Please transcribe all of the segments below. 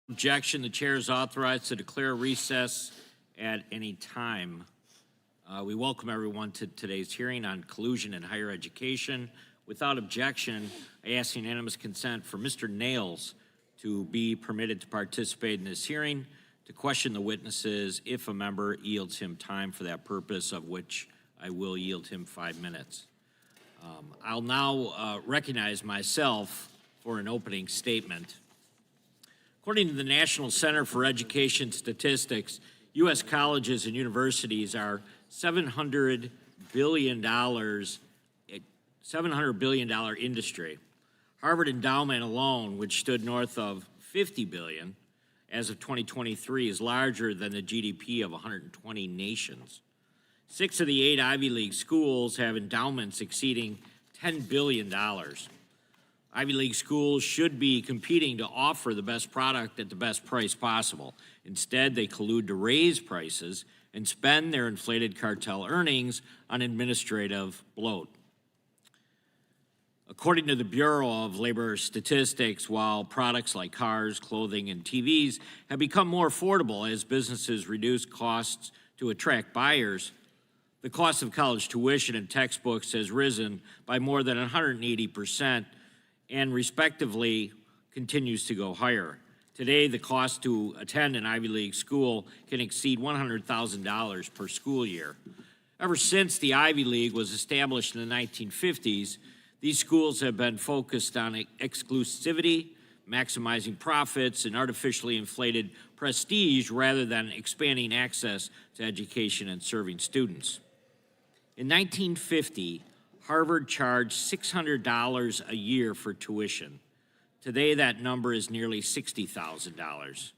Objection, the chair is authorized to declare recess at any time. We welcome everyone to today's hearing on collusion in higher education. Without objection, I ask unanimous consent for Mr. Nails to be permitted to participate in this hearing, to question the witnesses if a member yields him time for that purpose, of which I will yield him 5 minutes. I'll now recognize myself for an opening statement. According to the National Center for Education Statistics, U.S. colleges and universities are $700 billion industry. Harvard endowment alone, which stood north of $50 billion as of 2023, is larger than the GDP of 120 nations. 6 of the 8 Ivy League schools have endowments exceeding $10 billion. Ivy League schools should be competing to offer the best product at the best price possible. Instead, they collude to raise prices and spend their inflated cartel earnings on administrative bloat. According to the Bureau of Labor Statistics, while products like cars, clothing, and TVs have become more affordable as businesses reduce costs to attract buyers, the cost of college tuition and textbooks has risen by more than 180%, and respectively continues to go higher. Today, the cost to attend an Ivy League school can exceed $100,000 per school year. Ever since the Ivy League was established in the 1950s, these schools have been focused on exclusivity, maximizing profits, and artificially inflated prestige rather than expanding access to education and serving students. In 1950, Harvard charged $600 a year for tuition. Today, that number is nearly $60,000.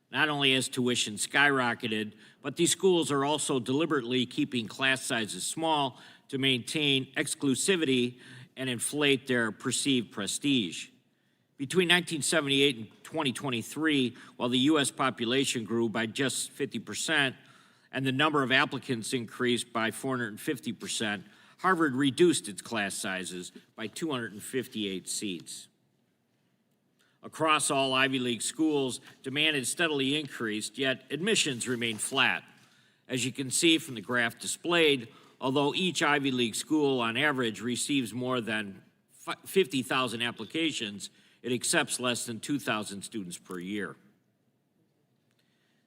Not only has tuition skyrocketed, but these schools are also deliberately keeping class sizes small to maintain exclusivity and inflate their perceived prestige. Between 1978 and 2023, while the U.S. population grew by just 50% and the number of applicants increased by 450%, Harvard reduced its class sizes by 258 seats. Across all Ivy League schools, demand has steadily increased, yet admissions remain flat. As you can see from the graph displayed, although each Ivy League school on average receives more than 50,000 applications, it accepts less than 2,000 students per year.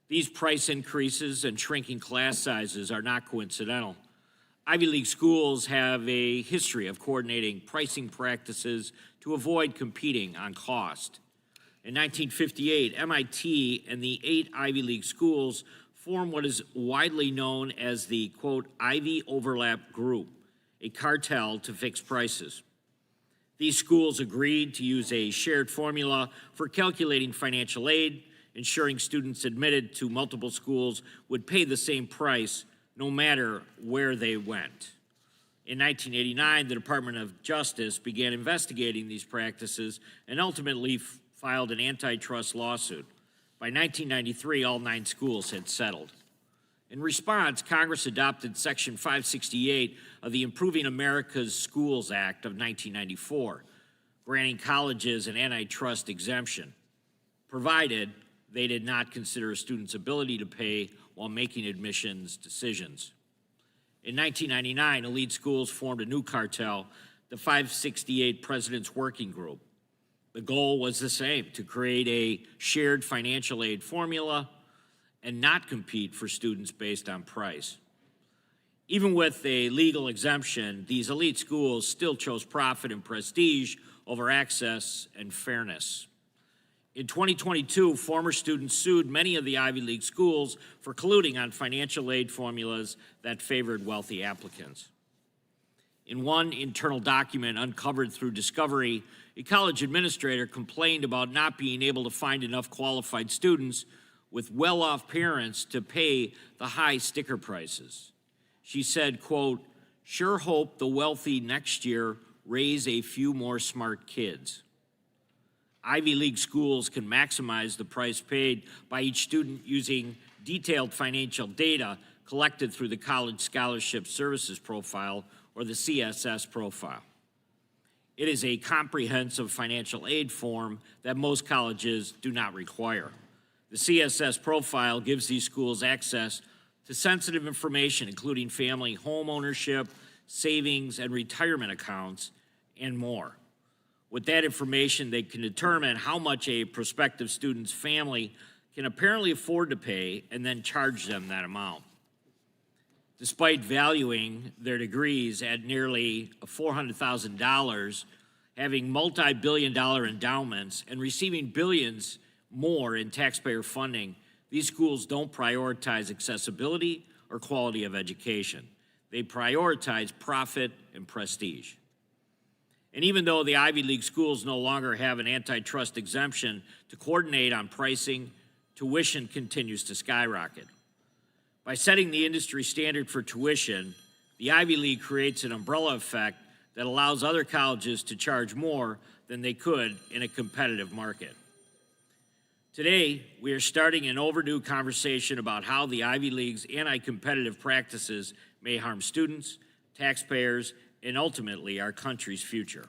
These price increases and shrinking class sizes are not coincidental. Ivy League schools have a history of coordinating pricing practices to avoid competing on cost. In 1958, MIT and the 8 Ivy League schools formed what is widely known as the, quote, Ivy Overlap Group, a cartel to fix prices. These schools agreed to use a shared formula for calculating financial aid, ensuring students admitted to multiple schools would pay the same price no matter where they went. In 1989, the Department of Justice began investigating these practices and ultimately filed an antitrust lawsuit. By 1993, all 9 schools had settled. In response, Congress adopted Section 568 of the Improving America's Schools Act of 1994, granting colleges an antitrust exemption, provided they did not consider a student's ability to pay while making admissions decisions. In 1999, elite schools formed a new cartel, the 568 President's Working Group. The goal was the same, to create a shared financial aid formula and not compete for students based on price. Even with a legal exemption, these elite schools still chose profit and prestige over access and fairness. In 2022, former students sued many of the Ivy League schools for colluding on financial aid formulas that favored wealthy applicants. In one internal document uncovered through discovery, a college administrator complained about not being able to find enough qualified students with well-off parents to pay the high sticker prices. She said, quote, "Sure hope the wealthy next year raise a few more smart kids." Ivy League schools can maximize the price paid by each student using detailed financial data collected through the College Scholarship Services Profile, or the CSS profile. It is a comprehensive financial aid form that most colleges do not require. The CSS profile gives these schools access to sensitive information, including family home ownership, savings and retirement accounts, and more. With that information, they can determine how much a prospective student's family can apparently afford to pay and then charge them that amount. Despite valuing their degrees at nearly $400,000, having multi-billion-dollar endowments, and receiving billions more in taxpayer funding, these schools don't prioritize accessibility or quality of education. They prioritize profit and prestige. And even though the Ivy League schools no longer have an antitrust exemption to coordinate on pricing, tuition continues to skyrocket. By setting the industry standard for tuition, the Ivy League creates an umbrella effect that allows other colleges to charge more than they could in a competitive market. Today, we are starting an overdue conversation about how the Ivy League's anti-competitive practices may harm students, taxpayers, and ultimately our country's future.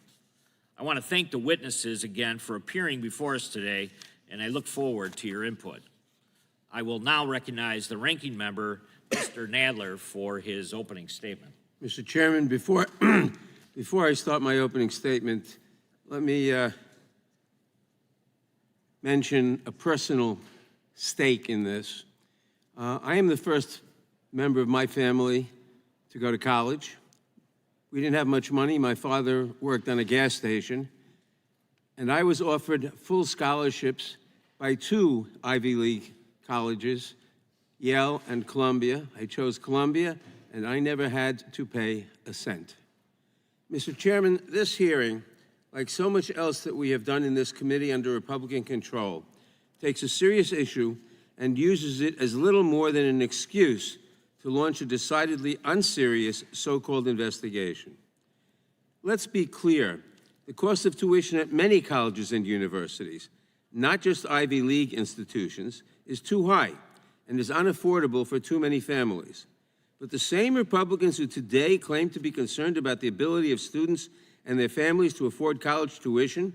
I want to thank the witnesses again for appearing before us today, and I look forward to your input. I will now recognize the ranking member, Mr. Nadler, for his opening statement. Mr. Chairman, before I start my opening statement, let me mention a personal stake in this. I am the first member of my family to go to college. We didn't have much money. My father worked on a gas station, and I was offered full scholarships by two Ivy League colleges, Yale and Columbia. I chose Columbia, and I never had to pay a cent. Mr. Chairman, this hearing, like so much else that we have done in this committee under Republican control, takes a serious issue and uses it as little more than an excuse to launch a decidedly unserious so-called investigation. Let's be clear. The cost of tuition at many colleges and universities, not just Ivy League institutions, is too high and is unaffordable for too many families. But the same Republicans who today claim to be concerned about the ability of students and their families to afford college tuition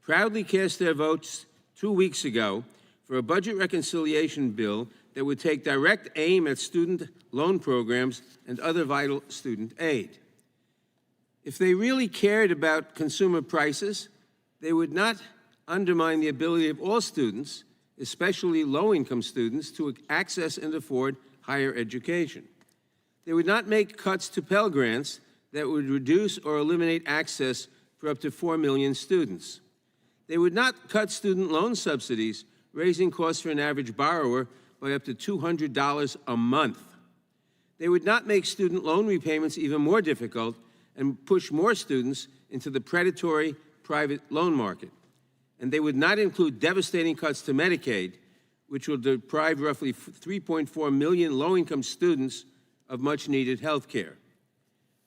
proudly cast their votes 2 weeks ago for a budget reconciliation bill that would take direct aim at student loan programs and other vital student aid. If they really cared about consumer prices, they would not undermine the ability of all students, especially low-income students, to access and afford higher education. They would not make cuts to Pell Grants that would reduce or eliminate access for up to 4 million students. They would not cut student loan subsidies, raising costs for an average borrower by up to $200 a month. They would not make student loan repayments even more difficult and push more students into the predatory private loan market. And they would not include devastating cuts to Medicaid, which will deprive roughly 3.4 million low-income students of much-needed health care.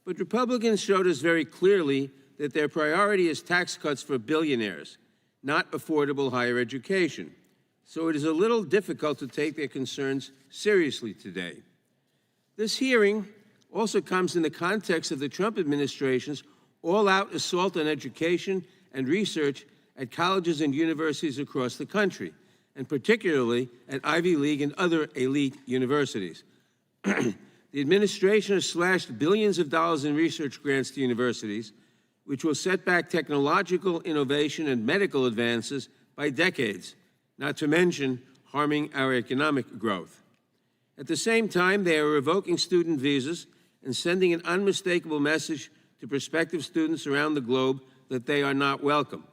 But Republicans showed us very clearly that their priority is tax cuts for billionaires, not affordable higher education. So it is a little difficult to take their concerns seriously today. This hearing also comes in the context of the Trump administration's all-out assault on education and research at colleges and universities across the country, and particularly at Ivy League and other elite universities. The administration has slashed billions of dollars in research grants to universities, which will set back technological innovation and medical advances by decades, not to mention harming our economic growth. At the same time, they are revoking student visas and sending an unmistakable message to prospective students around the globe that they are not welcome.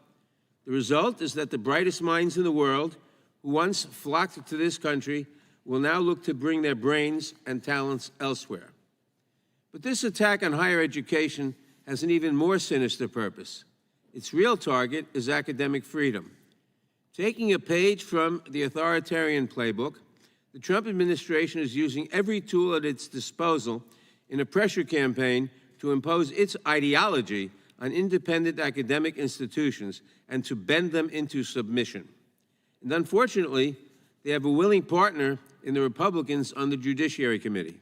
The result is that the brightest minds in the world, who once flocked to this country, will now look to bring their brains and talents elsewhere. But this attack on higher education has an even more sinister purpose. Its real target is academic freedom. Taking a page from the authoritarian playbook, the Trump administration is using every tool at its disposal in a pressure campaign to impose its ideology on independent academic institutions and to bend them into submission. And unfortunately, they have a willing partner in the Republicans on the Judiciary Committee.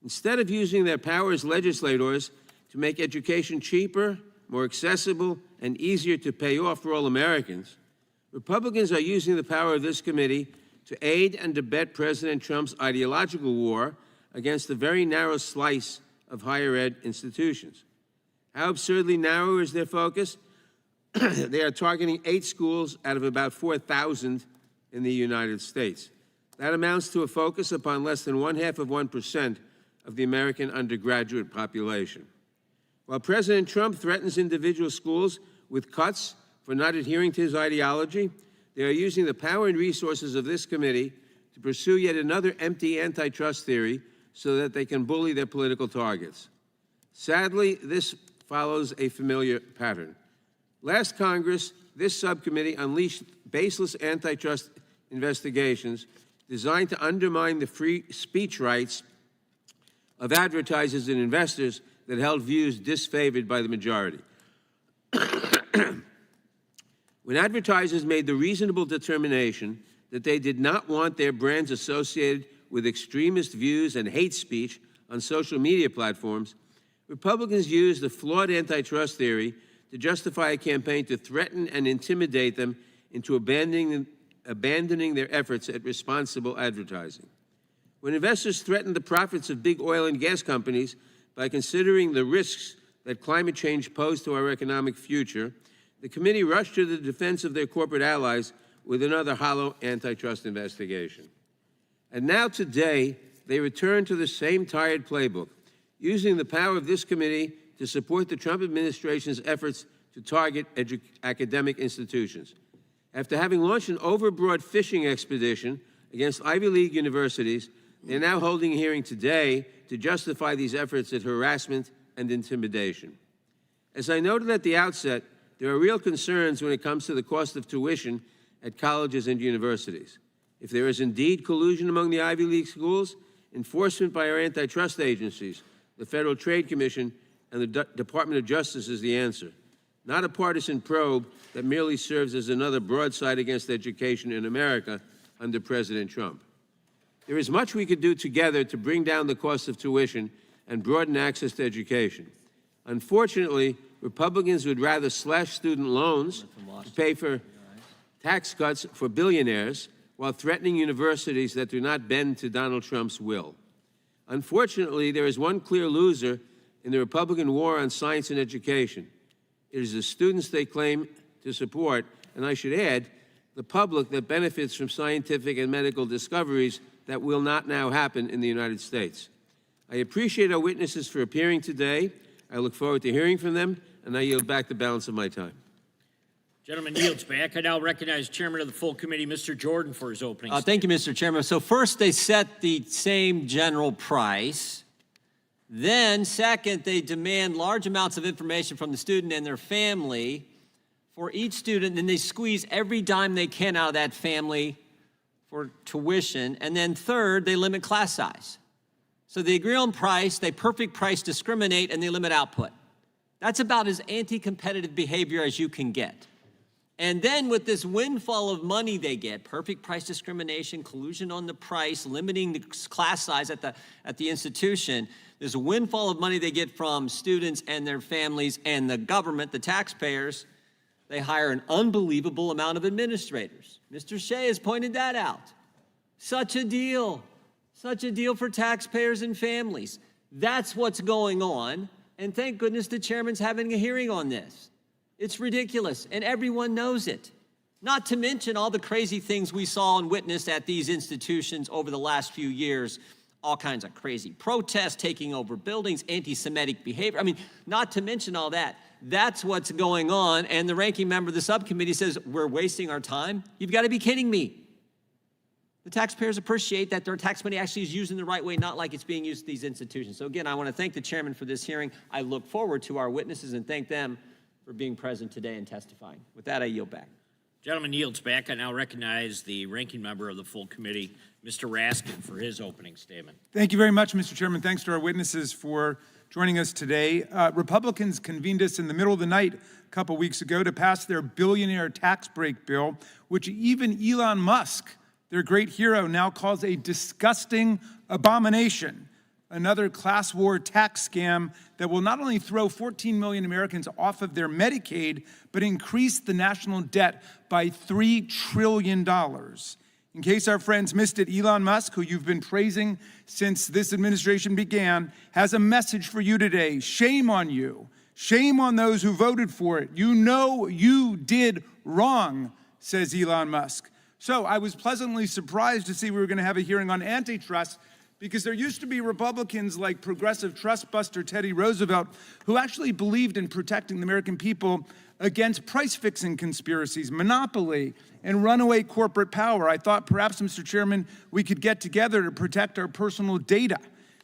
Instead of using their power as legislators to make education cheaper, more accessible, and easier to pay off for all Americans, Republicans are using the power of this committee to aid and abet President Trump's ideological war against a very narrow slice of higher ed institutions. How absurdly narrow is their focus? They are targeting 8 schools out of about 4,000 in the United States. That amounts to a focus upon less than 0.5% of the American undergraduate population. While President Trump threatens individual schools with cuts for not adhering to his ideology, they are using the power and resources of this committee to pursue yet another empty antitrust theory so that they can bully their political targets. Sadly, this follows a familiar pattern. Last Congress, this subcommittee unleashed baseless antitrust investigations designed to undermine the free speech rights of advertisers and investors that held views disfavored by the majority. When advertisers made the reasonable determination that they did not want their brands associated with extremist views and hate speech on social media platforms, Republicans used the flawed antitrust theory to justify a campaign to threaten and intimidate them into abandoning their efforts at responsible advertising. When investors threatened the profits of big oil and gas companies by considering the risks that climate change posed to our economic future, the committee rushed to the defense of their corporate allies with another hollow antitrust investigation. And now today, they return to the same tired playbook, using the power of this committee to support the Trump administration's efforts to target academic institutions. After having launched an overbroad fishing expedition against Ivy League universities, they're now holding a hearing today to justify these efforts at harassment and intimidation. As I noted at the outset, there are real concerns when it comes to the cost of tuition at colleges and universities. If there is indeed collusion among the Ivy League schools, enforcement by our antitrust agencies, the Federal Trade Commission, and the Department of Justice is the answer, not a partisan probe that merely serves as another broadside against education in America under President Trump. There is much we could do together to bring down the cost of tuition and broaden access to education. Unfortunately, Republicans would rather slash student loans to pay for tax cuts for billionaires while threatening universities that do not bend to Donald Trump's will. Unfortunately, there is one clear loser in the Republican war on science and education. It is the students they claim to support, and I should add, the public that benefits from scientific and medical discoveries that will not now happen in the United States. I appreciate our witnesses for appearing today. I look forward to hearing from them, and I yield back the balance of my time. Gentleman yields back. I now recognize Chairman of the full committee, Mr. Jordan, for his opening statement. Thank you, Mr. Chairman. So first, they set the same general price. Then, second, they demand large amounts of information from the student and their family for each student, and they squeeze every dime they can out of that family for tuition. And then third, they limit class size. So they agree on price, they perfect price discriminate, and they limit output. That's about as anti-competitive behavior as you can get. And then with this windfall of money they get, perfect price discrimination, collusion on the price, limiting the class size at the institution, there's a windfall of money they get from students and their families and the government, the taxpayers. They hire an unbelievable amount of administrators. Mr. Shieh has pointed that out. Such a deal for taxpayers and families. That's what's going on, and thank goodness the chairman's having a hearing on this. It's ridiculous, and everyone knows it. Not to mention all the crazy things we saw and witnessed at these institutions over the last few years, all kinds of crazy protests, taking over buildings, anti-Semitic behavior. I mean, not to mention all that. That's what's going on, and the ranking member of the subcommittee says, we're wasting our time? You've got to be kidding me. The taxpayers appreciate that their tax money actually is used in the right way, not like it's being used at these institutions. So again, I want to thank the chairman for this hearing. I look forward to our witnesses and thank them for being present today and testifying. With that, I yield back. Gentleman yields back. I now recognize the ranking member of the full committee, Mr. Raskin, for his opening statement. Thank you very much, Mr. Chairman. Thanks to our witnesses for joining us today. Republicans convened us in the middle of the night a couple weeks ago to pass their billionaire tax break bill, which even Elon Musk, their great hero, now calls a disgusting abomination. Another class war tax scam that will not only throw 14 million Americans off of their Medicaid, but increase the national debt by $3 trillion. In case our friends missed it, Elon Musk, who you've been praising since this administration began, has a message for you today. Shame on you. Shame on those who voted for it. You know you did wrong, says Elon Musk. So I was pleasantly surprised to see we were going to have a hearing on antitrust, because there used to be Republicans like progressive trust buster Teddy Roosevelt who actually believed in protecting the American people against price-fixing conspiracies, monopoly, and runaway corporate power. I thought perhaps, Mr. Chairman, we could get together to protect our personal data,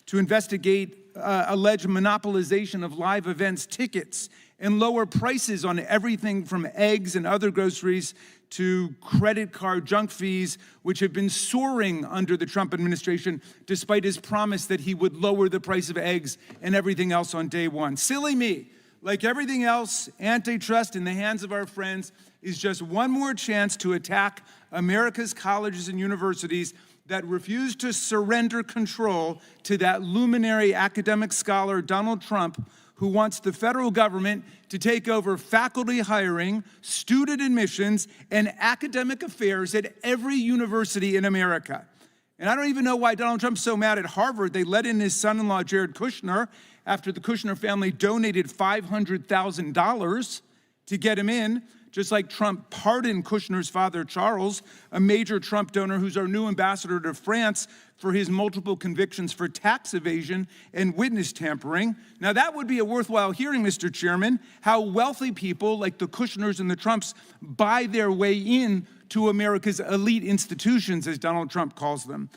to investigate alleged monopolization of live events tickets, and lower prices on everything from eggs and other groceries to credit card junk fees, which have been soaring under the Trump administration, despite his promise that he would lower the price of eggs and everything else on day one. Silly me. Like everything else, antitrust in the hands of our friends is just one more chance to attack America's colleges and universities that refuse to surrender control to that luminary academic scholar, Donald Trump, who wants the federal government to take over faculty hiring, student admissions, and academic affairs at every university in America. And I don't even know why Donald Trump's so mad at Harvard. They let in his son-in-law, Jared Kushner, after the Kushner family donated $500,000 to get him in, just like Trump pardoned Kushner's father, Charles, a major Trump donor who's our new ambassador to France, for his multiple convictions for tax evasion and witness tampering. Now that would be a worthwhile hearing, Mr. Chairman, how wealthy people like the Kushners and the Trumps buy their way in to America's elite institutions, as Donald Trump calls them.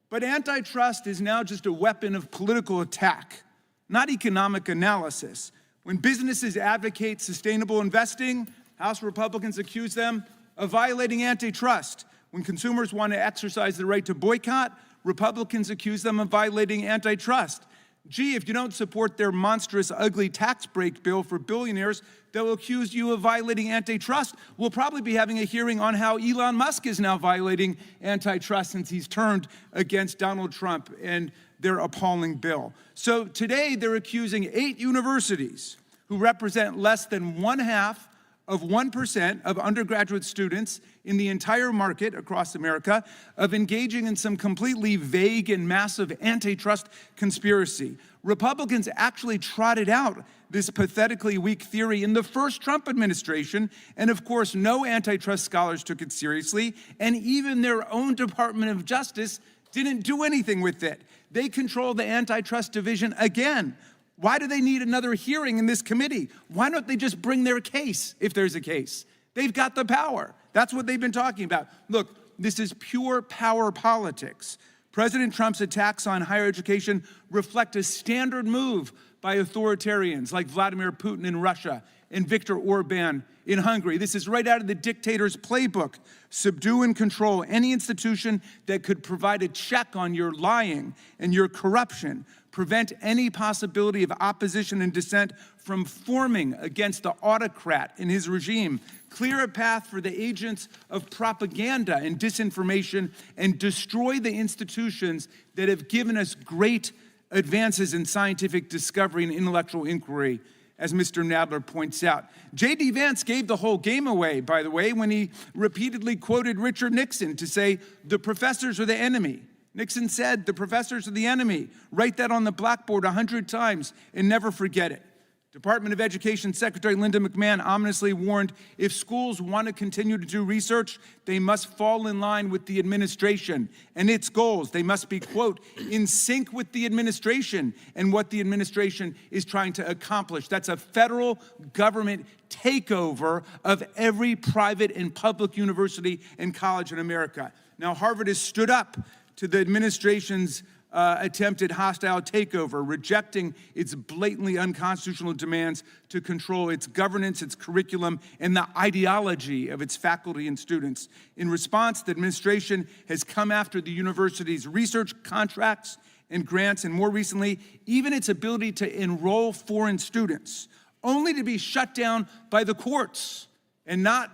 But antitrust is now just a weapon of political attack, not economic analysis. When businesses advocate sustainable investing, House Republicans accuse them of violating antitrust. When consumers want to exercise the right to boycott, Republicans accuse them of violating antitrust. Gee, if you don't support their monstrous, ugly tax break bill for billionaires, they'll accuse you of violating antitrust. We'll probably be having a hearing on how Elon Musk is now violating antitrust since he's turned against Donald Trump and their appalling bill. So today they're accusing 8 universities who represent less than 1% of undergraduate students in the entire market across America of engaging in some completely vague and massive antitrust conspiracy. Republicans actually trotted out this pathetically weak theory in the first Trump administration, and of course no antitrust scholars took it seriously, and even their own Department of Justice didn't do anything with it. They control the antitrust division again. Why do they need another hearing in this committee? Why don't they just bring their case if there's a case? They've got the power. That's what they've been talking about. Look, this is pure power politics. President Trump's attacks on higher education reflect a standard move by authoritarians like Vladimir Putin in Russia and Viktor Orban in Hungary. This is right out of the dictator's playbook. Subdue and control any institution that could provide a check on your lying and your corruption. Prevent any possibility of opposition and dissent from forming against the autocrat and his regime. Clear a path for the agents of propaganda and disinformation, and destroy the institutions that have given us great advances in scientific discovery and intellectual inquiry, as Mr. Nadler points out. J.D. Vance gave the whole game away, by the way, when he repeatedly quoted Richard Nixon to say, "The professors are the enemy." Nixon said, "The professors are the enemy." Write that on the blackboard 100 times and never forget it. Department of Education Secretary Linda McMahon ominously warned, if schools want to continue to do research, they must fall in line with the administration and its goals. They must be, quote, in sync with the administration and what the administration is trying to accomplish. That's a federal government takeover of every private and public university and college in America. Now, Harvard has stood up to the administration's attempted hostile takeover, rejecting its blatantly unconstitutional demands to control its governance, its curriculum, and the ideology of its faculty and students. In response, the administration has come after the university's research contracts and grants, and more recently, even its ability to enroll foreign students, only to be shut down by the courts, and not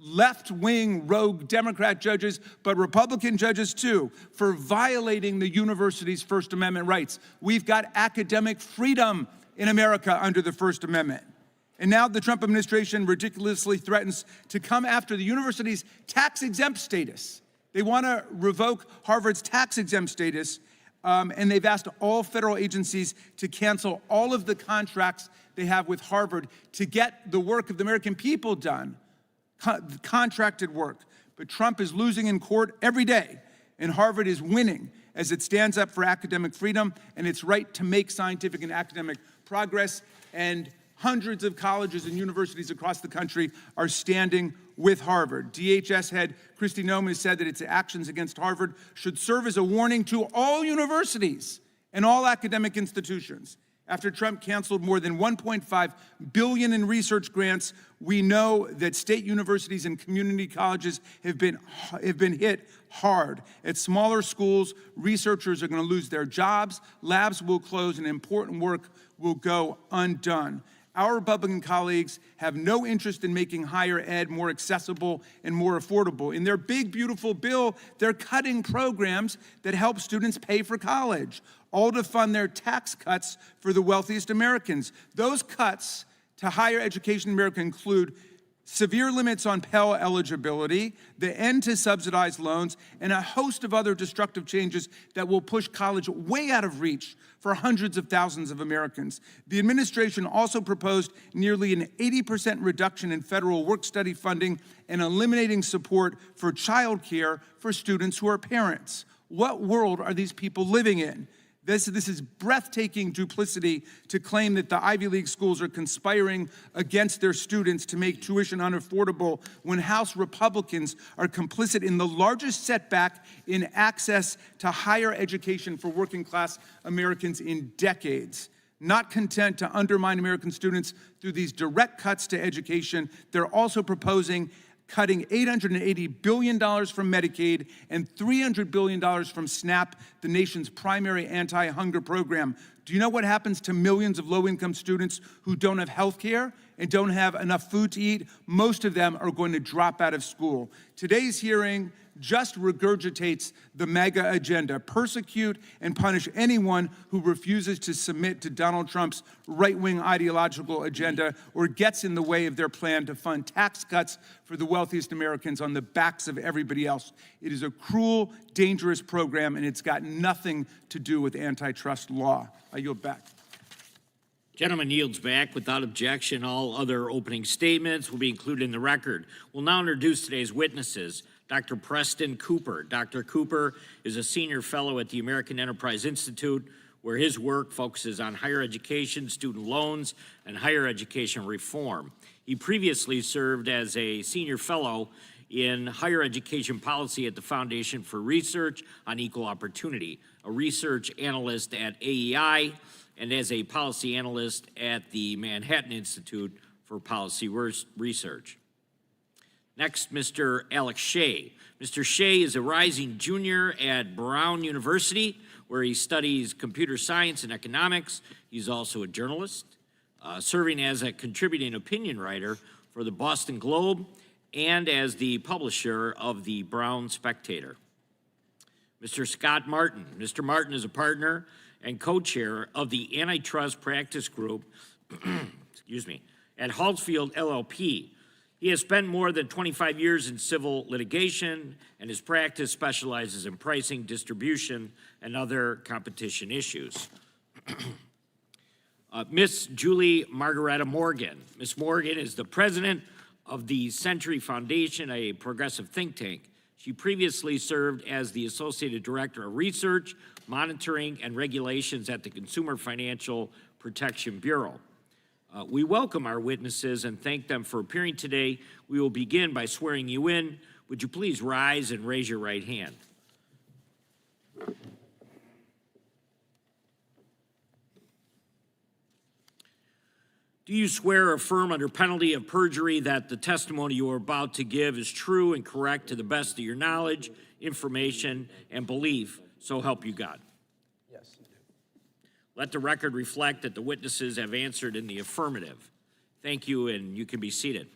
left-wing rogue Democrat judges, but Republican judges too, for violating the university's First Amendment rights. We've got academic freedom in America under the First Amendment. And now the Trump administration ridiculously threatens to come after the university's tax-exempt status They want to revoke Harvard's tax-exempt status, and they've asked all federal agencies to cancel all of the contracts they have with Harvard to get the work of the American people done, contracted work. But Trump is losing in court every day, and Harvard is winning as it stands up for academic freedom and its right to make scientific and academic progress. And hundreds of colleges and universities across the country are standing with Harvard. DHS head Kristi Noem has said that its actions against Harvard should serve as a warning to all universities and all academic institutions. After Trump canceled more than $1.5 billion in research grants, we know that state universities and community colleges have been hit hard. At smaller schools, researchers are going to lose their jobs, labs will close, and important work will go undone. Our Republican colleagues have no interest in making higher ed more accessible and more affordable. In their big, beautiful bill, they're cutting programs that help students pay for college, all to fund their tax cuts for the wealthiest Americans. Those cuts to higher education in America include severe limits on Pell eligibility, the end to subsidized loans, and a host of other destructive changes that will push college way out of reach for hundreds of thousands of Americans. The administration also proposed nearly an 80% reduction in federal work-study funding and eliminating support for childcare for students who are parents. What world are these people living in? This is breathtaking duplicity to claim that the Ivy League schools are conspiring against their students to make tuition unaffordable when House Republicans are complicit in the largest setback in access to higher education for working class Americans in decades. Not content to undermine American students through these direct cuts to education, they're also proposing cutting $880 billion from Medicaid and $300 billion from SNAP, the nation's primary anti-hunger program. Do you know what happens to millions of low-income students who don't have health care and don't have enough food to eat? Most of them are going to drop out of school. Today's hearing just regurgitates the MAGA agenda: persecute and punish anyone who refuses to submit to Donald Trump's right-wing ideological agenda or gets in the way of their plan to fund tax cuts for the wealthiest Americans on the backs of everybody else. It is a cruel, dangerous program, and it's got nothing to do with antitrust law. I yield back. Gentleman yields back without objection. All other opening statements will be included in the record. We'll now introduce today's witnesses. Dr. Preston Cooper. Dr. Cooper is a senior fellow at the American Enterprise Institute, where his work focuses on higher education, student loans, and higher education reform. He previously served as a senior fellow in higher education policy at the Foundation for Research on Equal Opportunity, a research analyst at AEI, and as a policy analyst at the Manhattan Institute for Policy Research. Next, Mr. Alex Shieh. Mr. Shieh is a rising junior at Brown University, where he studies computer science and economics. He's also a journalist, serving as a contributing opinion writer for the Boston Globe and as the publisher of the Brown Spectator. Mr. Scott Martin. Mr. Martin is a partner and co-chair of the Antitrust Practice Group, at Hausfeld LLP. He has spent more than 25 years in civil litigation, and his practice specializes in pricing, distribution, and other competition issues. Miss Julie Margaretta Morgan. Miss Morgan is the president of the Century Foundation, a progressive think tank. She previously served as the associated director of research, monitoring, and regulations at the Consumer Financial Protection Bureau. We welcome our witnesses and thank them for appearing today. We will begin by swearing you in. Would you please rise and raise your right hand? Do you swear or affirm under penalty of perjury that the testimony you are about to give is true and correct to the best of your knowledge, information, and belief, so help you God? Yes, I do. Let the record reflect that the witnesses have answered in the affirmative. Thank you, and you can be seated.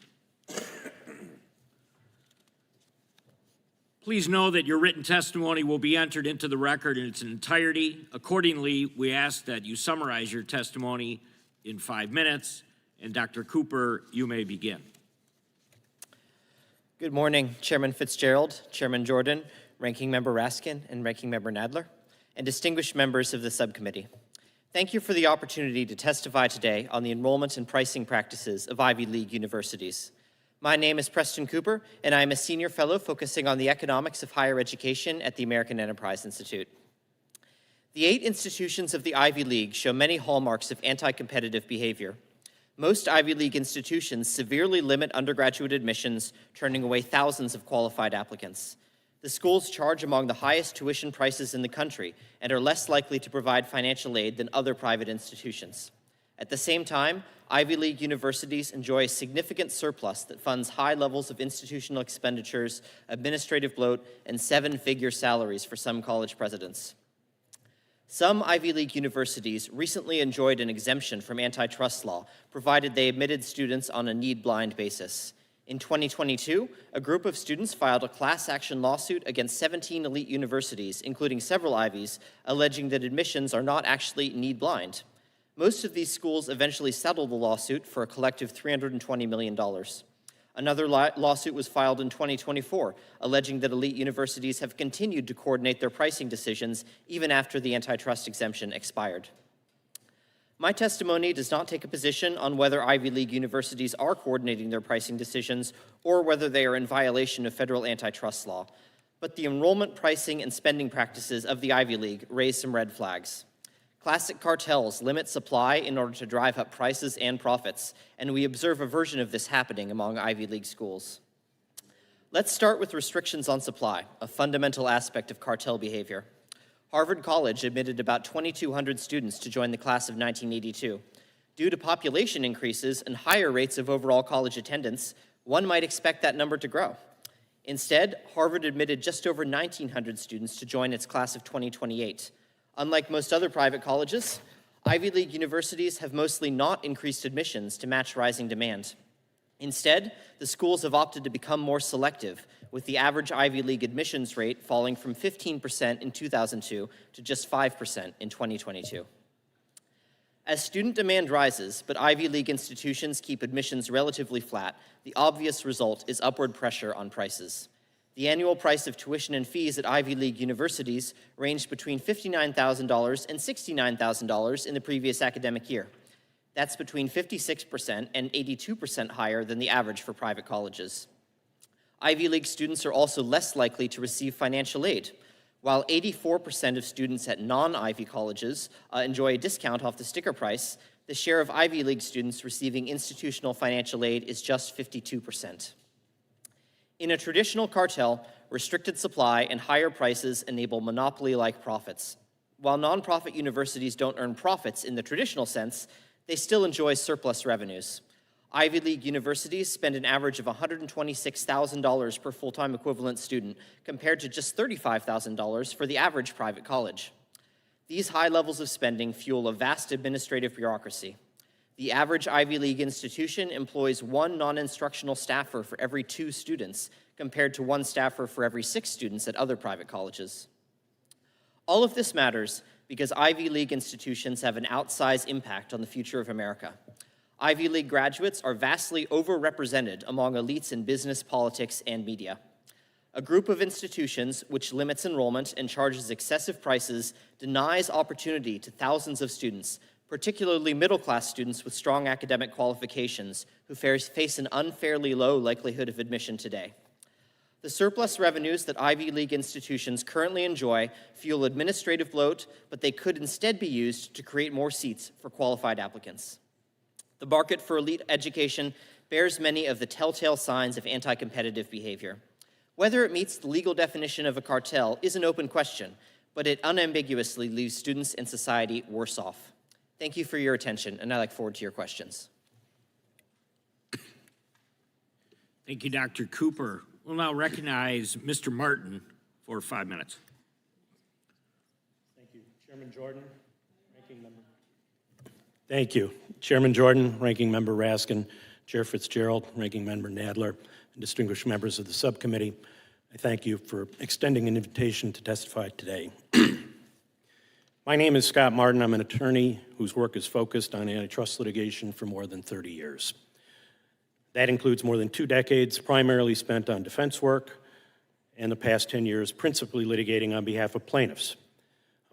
Please know that your written testimony will be entered into the record in its entirety. Accordingly, we ask that you summarize your testimony in 5 minutes. And Dr. Cooper, you may begin. Good morning, Chairman Fitzgerald, Chairman Jordan, Ranking Member Raskin and Ranking Member Nadler, and distinguished members of the subcommittee. Thank you for the opportunity to testify today on the enrollment and pricing practices of Ivy League universities. My name is Preston Cooper, and I am a senior fellow focusing on the economics of higher education at the American Enterprise Institute. The 8 institutions of the Ivy League show many hallmarks of anti-competitive behavior. Most Ivy League institutions severely limit undergraduate admissions, turning away thousands of qualified applicants. The schools charge among the highest tuition prices in the country and are less likely to provide financial aid than other private institutions. At the same time, Ivy League universities enjoy a significant surplus that funds high levels of institutional expenditures, administrative bloat, and 7-figure salaries for some college presidents. Some Ivy League universities recently enjoyed an exemption from antitrust law, provided they admitted students on a need-blind basis. In 2022, a group of students filed a class action lawsuit against 17 elite universities, including several Ivies, alleging that admissions are not actually need-blind. Most of these schools eventually settled the lawsuit for a collective $320 million. Another lawsuit was filed in 2024, alleging that elite universities have continued to coordinate their pricing decisions even after the antitrust exemption expired. My testimony does not take a position on whether Ivy League universities are coordinating their pricing decisions or whether they are in violation of federal antitrust law, but the enrollment, pricing, and spending practices of the Ivy League raise some red flags. Classic cartels limit supply in order to drive up prices and profits, and we observe a version of this happening among Ivy League schools. Let's start with restrictions on supply, a fundamental aspect of cartel behavior. Harvard College admitted about 2,200 students to join the class of 1982. Due to population increases and higher rates of overall college attendance, one might expect that number to grow. Instead, Harvard admitted just over 1,900 students to join its class of 2028. Unlike most other private colleges, Ivy League universities have mostly not increased admissions to match rising demand. Instead, the schools have opted to become more selective, with the average Ivy League admissions rate falling from 15% in 2002 to just 5% in 2022. As student demand rises, but Ivy League institutions keep admissions relatively flat, the obvious result is upward pressure on prices. The annual price of tuition and fees at Ivy League universities ranged between $59,000 and $69,000 in the previous academic year. That's between 56% and 82% higher than the average for private colleges. Ivy League students are also less likely to receive financial aid. While 84% of students at non-Ivy colleges enjoy a discount off the sticker price, the share of Ivy League students receiving institutional financial aid is just 52%. In a traditional cartel, restricted supply and higher prices enable monopoly-like profits. While nonprofit universities don't earn profits in the traditional sense, they still enjoy surplus revenues. Ivy League universities spend an average of $126,000 per full-time equivalent student, compared to just $35,000 for the average private college. These high levels of spending fuel a vast administrative bureaucracy. The average Ivy League institution employs 1 non-instructional staffer for every 2 students, compared to 1 staffer for every 6 students at other private colleges. All of this matters because Ivy League institutions have an outsized impact on the future of America. Ivy League graduates are vastly overrepresented among elites in business, politics, and media. A group of institutions which limits enrollment and charges excessive prices denies opportunity to thousands of students, particularly middle-class students with strong academic qualifications who face an unfairly low likelihood of admission today. The surplus revenues that Ivy League institutions currently enjoy fuel administrative bloat, but they could instead be used to create more seats for qualified applicants. The market for elite education bears many of the telltale signs of anti-competitive behavior. Whether it meets the legal definition of a cartel is an open question, but it unambiguously leaves students and society worse off. Thank you for your attention, and I look forward to your questions. Thank you, Dr. Cooper. We'll now recognize Mr. Martin for 5 minutes. Thank you. Chairman Jordan, Ranking Member. Thank you. Chairman Jordan, Ranking Member Raskin, Chair Fitzgerald, Ranking Member Nadler, and distinguished members of the subcommittee, I thank you for extending an invitation to testify today. My name is Scott Martin. I'm an attorney whose work is focused on antitrust litigation for more than 30 years. That includes more than 2 decades primarily spent on defense work and the past 10 years principally litigating on behalf of plaintiffs.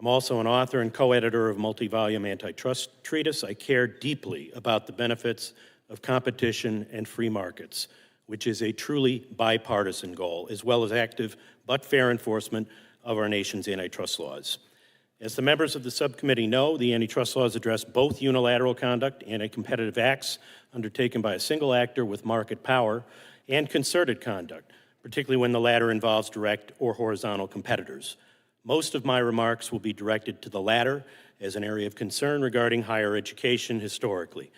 I'm also an author and co-editor of multi-volume antitrust treatise. I care deeply about the benefits of competition and free markets, which is a truly bipartisan goal, as well as active but fair enforcement of our nation's antitrust laws. As the members of the subcommittee know, the antitrust laws address both unilateral conduct, anti-competitive acts undertaken by a single actor with market power, and concerted conduct, particularly when the latter involves direct or horizontal competitors. Most of my remarks will be directed to the latter as an area of concern regarding higher education historically,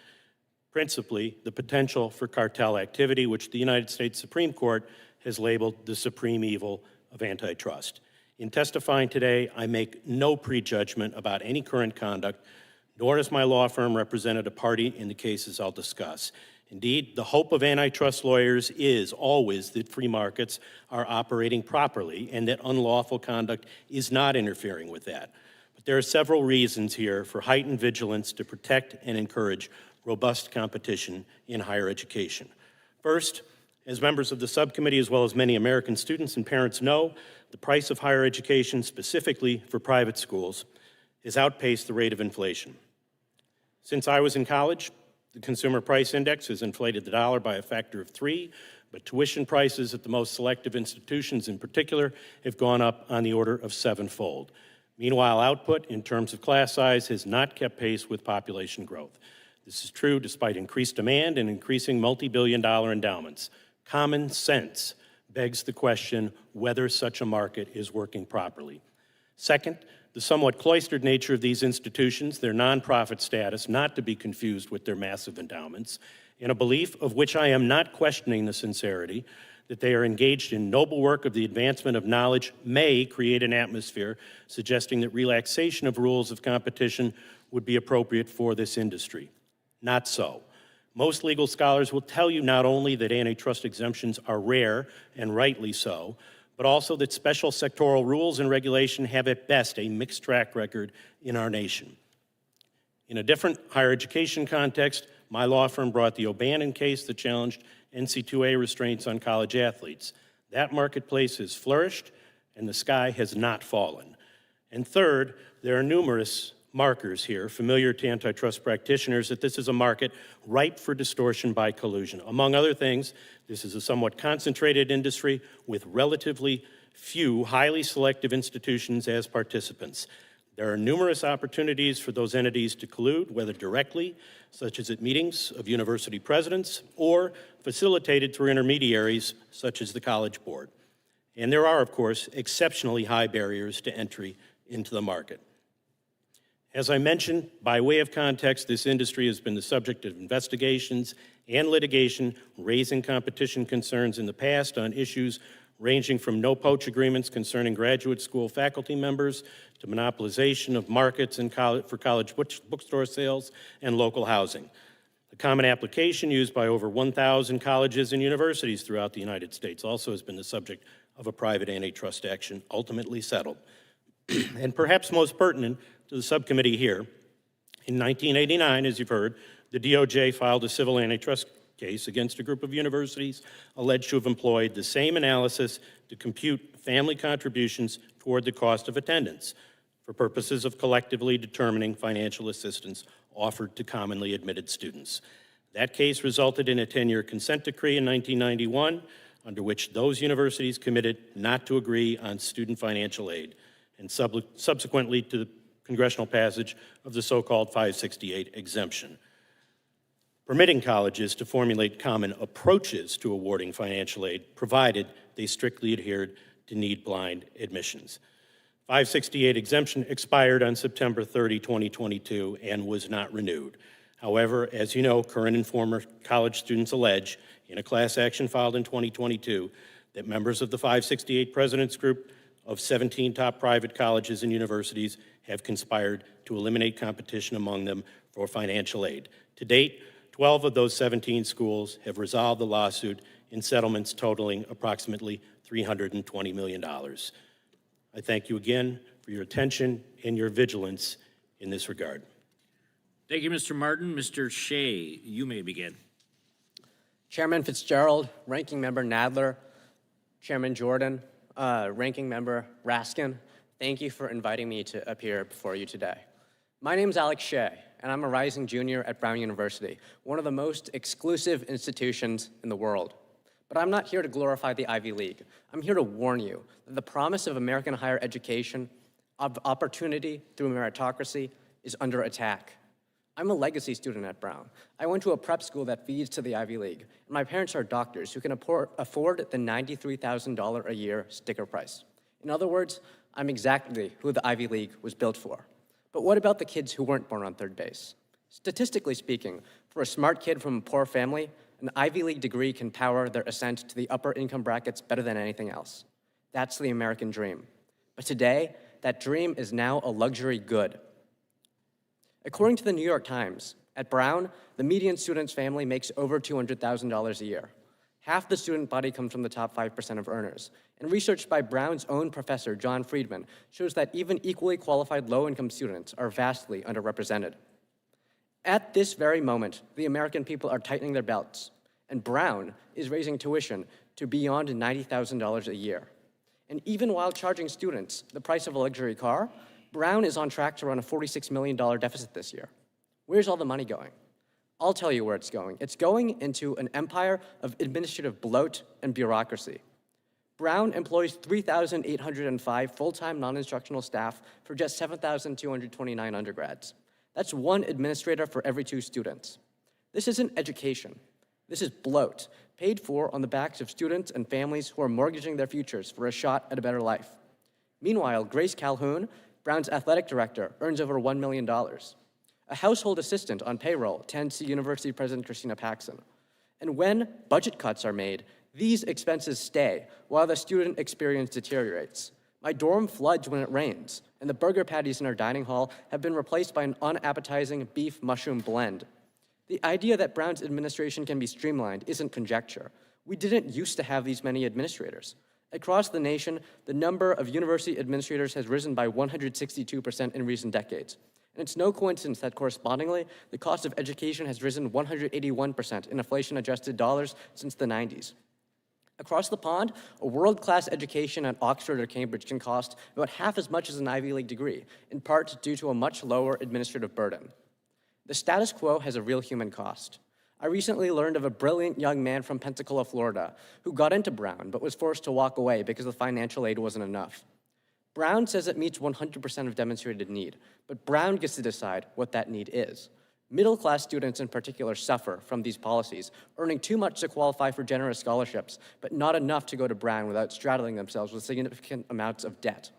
principally the potential for cartel activity, which the United States Supreme Court has labeled the supreme evil of antitrust. In testifying today, I make no prejudgment about any current conduct, nor has my law firm represented a party in the cases I'll discuss. Indeed, the hope of antitrust lawyers is always that free markets are operating properly and that unlawful conduct is not interfering with that. But there are several reasons here for heightened vigilance to protect and encourage robust competition in higher education. First, as members of the subcommittee, as well as many American students and parents know, the price of higher education, specifically for private schools, has outpaced the rate of inflation. Since I was in college, the Consumer Price Index has inflated the dollar by a factor of 3, but tuition prices at the most selective institutions in particular have gone up on the order of 7-fold. Meanwhile, output in terms of class size has not kept pace with population growth. This is true despite increased demand and increasing multi-billion-dollar endowments. Common sense begs the question whether such a market is working properly. Second, the somewhat cloistered nature of these institutions, their nonprofit status, not to be confused with their massive endowments, and a belief of which I am not questioning the sincerity, that they are engaged in noble work of the advancement of knowledge may create an atmosphere suggesting that relaxation of rules of competition would be appropriate for this industry. Not so. Most legal scholars will tell you not only that antitrust exemptions are rare, and rightly so, but also that special sectoral rules and regulation have at best a mixed track record in our nation. In a different higher education context, my law firm brought the O'Bannon case that challenged NC2A restraints on college athletes. That marketplace has flourished, and the sky has not fallen. And third, there are numerous markers here, familiar to antitrust practitioners, that this is a market ripe for distortion by collusion. Among other things, this is a somewhat concentrated industry with relatively few highly selective institutions as participants. There are numerous opportunities for those entities to collude, whether directly, such as at meetings of university presidents, or facilitated through intermediaries, such as the College Board. And there are, of course, exceptionally high barriers to entry into the market. As I mentioned, by way of context, this industry has been the subject of investigations and litigation, raising competition concerns in the past on issues ranging from no-poach agreements concerning graduate school faculty members to monopolization of markets for college bookstore sales and local housing. The common application used by over 1,000 colleges and universities throughout the United States also has been the subject of a private antitrust action, ultimately settled. And perhaps most pertinent to the subcommittee here, in 1989, as you've heard, the DOJ filed a civil antitrust case against a group of universities alleged to have employed the same analysis to compute family contributions toward the cost of attendance for purposes of collectively determining financial assistance offered to commonly admitted students. That case resulted in a 10-year consent decree in 1991, under which those universities committed not to agree on student financial aid, and subsequently to the congressional passage of the so-called 568 exemption, permitting colleges to formulate common approaches to awarding financial aid, provided they strictly adhered to need-blind admissions. 568 exemption expired on September 30, 2022, and was not renewed. However, as you know, current and former college students allege in a class action filed in 2022 that members of the 568 President's Group of 17 top private colleges and universities have conspired to eliminate competition among them for financial aid. To date, 12 of those 17 schools have resolved the lawsuit in settlements totaling approximately $320 million. I thank you again for your attention and your vigilance in this regard. Thank you, Mr. Martin. Mr. Shieh, you may begin. Chairman Fitzgerald, Ranking Member Nadler, Chairman Jordan, Ranking Member Raskin, thank you for inviting me to appear before you today. My name is Alex Shieh, and I'm a rising junior at Brown University, one of the most exclusive institutions in the world. But I'm not here to glorify the Ivy League. I'm here to warn you that the promise of American higher education, of opportunity through meritocracy, is under attack. I'm a legacy student at Brown. I went to a prep school that feeds to the Ivy League, and my parents are doctors who can afford the $93,000 a year sticker price. In other words, I'm exactly who the Ivy League was built for. But what about the kids who weren't born on third base? Statistically speaking, for a smart kid from a poor family, an Ivy League degree can power their ascent to the upper income brackets better than anything else. That's the American dream. But today, that dream is now a luxury good. According to the New York Times, at Brown, the median student's family makes over $200,000 a year. Half the student body comes from the top 5% of earners. And research by Brown's own professor, John Friedman, shows that even equally qualified low-income students are vastly underrepresented. At this very moment, the American people are tightening their belts, and Brown is raising tuition to beyond $90,000 a year. And even while charging students the price of a luxury car, Brown is on track to run a $46 million deficit this year. Where's all the money going? I'll tell you where it's going. It's going into an empire of administrative bloat and bureaucracy. Brown employs 3,805 full-time non-instructional staff for just 7,229 undergrads. That's one administrator for every 2 students. This isn't education. This is bloat, paid for on the backs of students and families who are mortgaging their futures for a shot at a better life. Meanwhile, Grace Calhoun, Brown's athletic director, earns over $1 million. A household assistant on payroll tends to University President Christina Paxson. And when budget cuts are made, these expenses stay while the student experience deteriorates. My dorm floods when it rains, and the burger patties in our dining hall have been replaced by an unappetizing beef mushroom blend. The idea that Brown's administration can be streamlined isn't conjecture. We didn't used to have these many administrators. Across the nation, the number of university administrators has risen by 162% in recent decades. And it's no coincidence that correspondingly, the cost of education has risen 181% in inflation-adjusted dollars since the 90s. Across the pond, a world-class education at Oxford or Cambridge can cost about half as much as an Ivy League degree, in part due to a much lower administrative burden. The status quo has a real human cost. I recently learned of a brilliant young man from Pensacola, Florida, who got into Brown but was forced to walk away because the financial aid wasn't enough. Brown says it meets 100% of demonstrated need, but Brown gets to decide what that need is. Middle-class students in particular suffer from these policies, earning too much to qualify for generous scholarships, but not enough to go to Brown without straddling themselves with significant amounts of debt.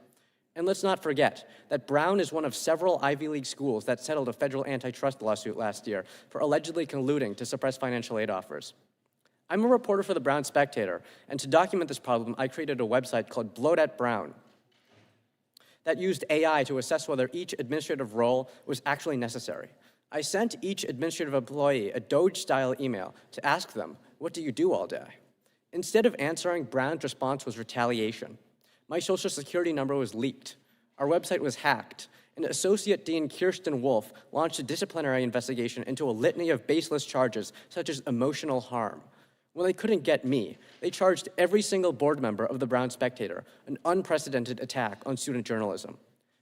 And let's not forget that Brown is one of several Ivy League schools that settled a federal antitrust lawsuit last year for allegedly colluding to suppress financial aid offers. I'm a reporter for the Brown Spectator, and to document this problem, I created a website called Bloat at Brown that used AI to assess whether each administrative role was actually necessary. I sent each administrative employee a Doge-style email to ask them, what do you do all day? Instead of answering, Brown's response was retaliation. My social security number was leaked. Our website was hacked. And Associate Dean Kirsten Wolf launched a disciplinary investigation into a litany of baseless charges, such as emotional harm. When they couldn't get me, they charged every single board member of the Brown Spectator, an unprecedented attack on student journalism.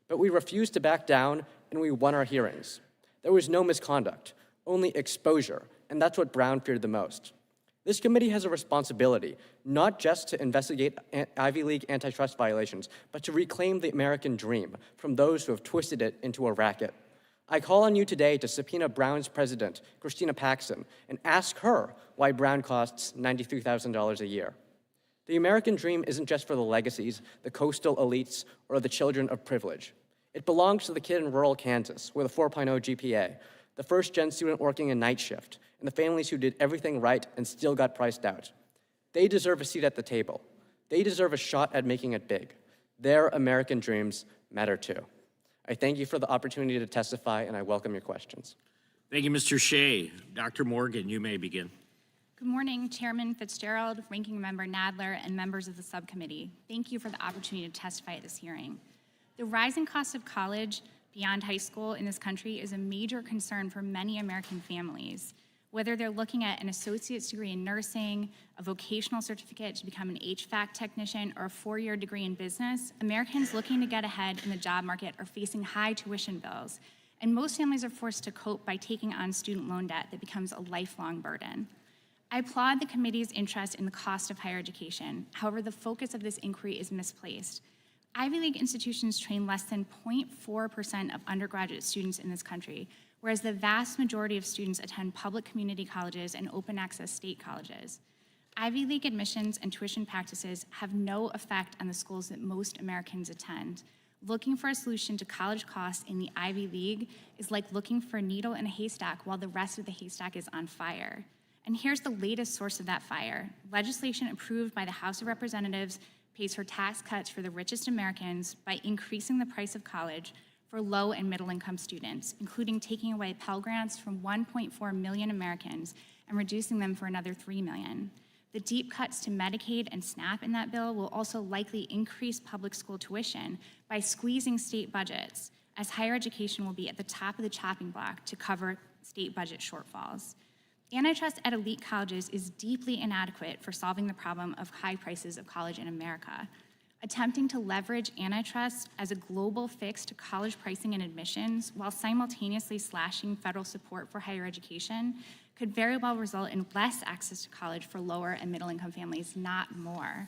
But we refused to back down, and we won our hearings. There was no misconduct, only exposure, and that's what Brown feared the most. This committee has a responsibility, not just to investigate Ivy League antitrust violations, but to reclaim the American dream from those who have twisted it into a racket. I call on you today to subpoena Brown's president, Christina Paxson, and ask her why Brown costs $93,000 a year. The American dream isn't just for the legacies, the coastal elites, or the children of privilege. It belongs to the kid in rural Kansas with a 4.0 GPA, the first-gen student working a night shift, and the families who did everything right and still got priced out. They deserve a seat at the table. They deserve a shot at making it big. Their American dreams matter too. I thank you for the opportunity to testify, and I welcome your questions. Thank you, Mr. Shieh. Dr. Morgan, you may begin. Good morning, Chairman Fitzgerald, Ranking Member Nadler, and members of the subcommittee. Thank you for the opportunity to testify at this hearing. The rising cost of college beyond high school in this country is a major concern for many American families. Whether they're looking at an associate's degree in nursing, a vocational certificate to become an HVAC technician, or a 4-year degree in business, Americans looking to get ahead in the job market are facing high tuition bills, and most families are forced to cope by taking on student loan debt that becomes a lifelong burden. I applaud the committee's interest in the cost of higher education. However, the focus of this inquiry is misplaced. Ivy League institutions train less than 0.4% of undergraduate students in this country, whereas the vast majority of students attend public community colleges and open access state colleges. Ivy League admissions and tuition practices have no effect on the schools that most Americans attend. Looking for a solution to college costs in the Ivy League is like looking for a needle in a haystack while the rest of the haystack is on fire. And here's the latest source of that fire. Legislation approved by the House of Representatives pays for tax cuts for the richest Americans by increasing the price of college for low and middle income students, including taking away Pell Grants from 1.4 million Americans and reducing them for another 3 million. The deep cuts to Medicaid and SNAP in that bill will also likely increase public school tuition by squeezing state budgets, as higher education will be at the top of the chopping block to cover state budget shortfalls. Antitrust at elite colleges is deeply inadequate for solving the problem of high prices of college in America. Attempting to leverage antitrust as a global fix to college pricing and admissions while simultaneously slashing federal support for higher education could very well result in less access to college for lower and middle income families, not more.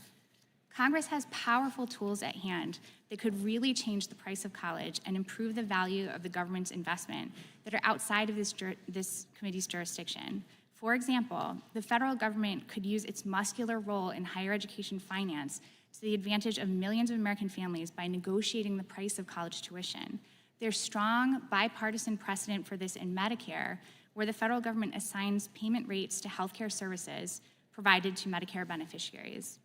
Congress has powerful tools at hand that could really change the price of college and improve the value of the government's investment that are outside of this committee's jurisdiction. For example, the federal government could use its muscular role in higher education finance to the advantage of millions of American families by negotiating the price of college tuition. There's strong bipartisan precedent for this in Medicare, where the federal government assigns payment rates to healthcare services provided to Medicare beneficiaries.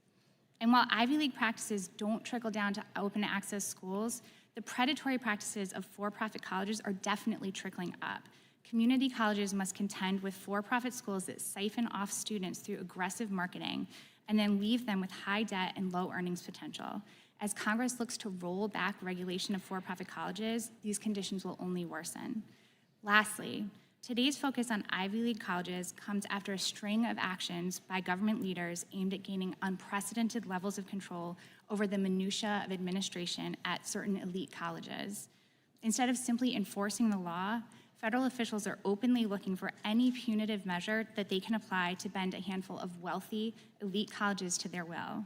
And while Ivy League practices don't trickle down to open access schools, the predatory practices of for-profit colleges are definitely trickling up. Community colleges must contend with for-profit schools that siphon off students through aggressive marketing and then leave them with high debt and low earnings potential. As Congress looks to roll back regulation of for-profit colleges, these conditions will only worsen. Lastly, today's focus on Ivy League colleges comes after a string of actions by government leaders aimed at gaining unprecedented levels of control over the minutiae of administration at certain elite colleges. Instead of simply enforcing the law, federal officials are openly looking for any punitive measure that they can apply to bend a handful of wealthy, elite colleges to their will.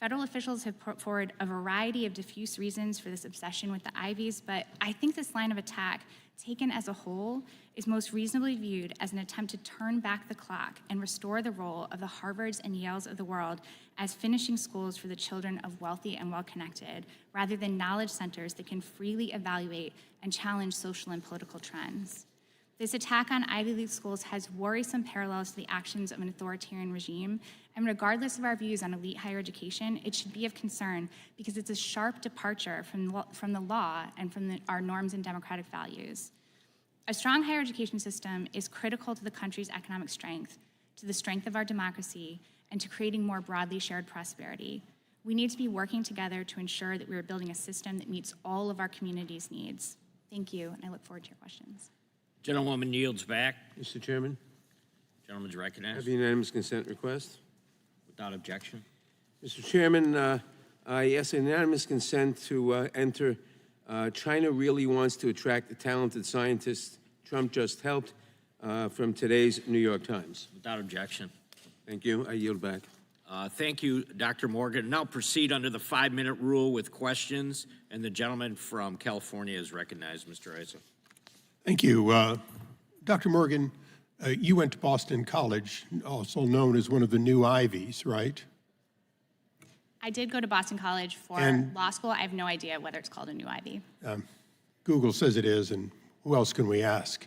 Federal officials have put forward a variety of diffuse reasons for this obsession with the Ivies, but I think this line of attack, taken as a whole, is most reasonably viewed as an attempt to turn back the clock and restore the role of the Harvards and Yales of the world as finishing schools for the children of wealthy and well-connected, rather than knowledge centers that can freely evaluate and challenge social and political trends. This attack on Ivy League schools has worrisome parallels to the actions of an authoritarian regime, and regardless of our views on elite higher education, it should be of concern because it's a sharp departure from the law and from our norms and democratic values. A strong higher education system is critical to the country's economic strength, to the strength of our democracy, and to creating more broadly shared prosperity. We need to be working together to ensure that we are building a system that meets all of our community's needs. Thank you, and I look forward to your questions. Gentlewoman yields back. Mr. Chairman, Gentleman's I recognized have a unanimous consent request. without objection. Mr. Chairman, I ask unanimous consent to enter China really wants to attract the talented scientists Trump just helped from today's New York Times. Without objection. Thank you. I yield back. Thank you, Dr. Morgan. Now proceed under the 5-minute rule with questions, and the gentleman from California is recognized, Mr. Isa. Thank you. Dr. Morgan, you went to Boston College, also known as one of the new Ivies, right? I did go to Boston College for And- law school. I have no idea whether it's called a new Ivy. Google says it is, and who else can we ask?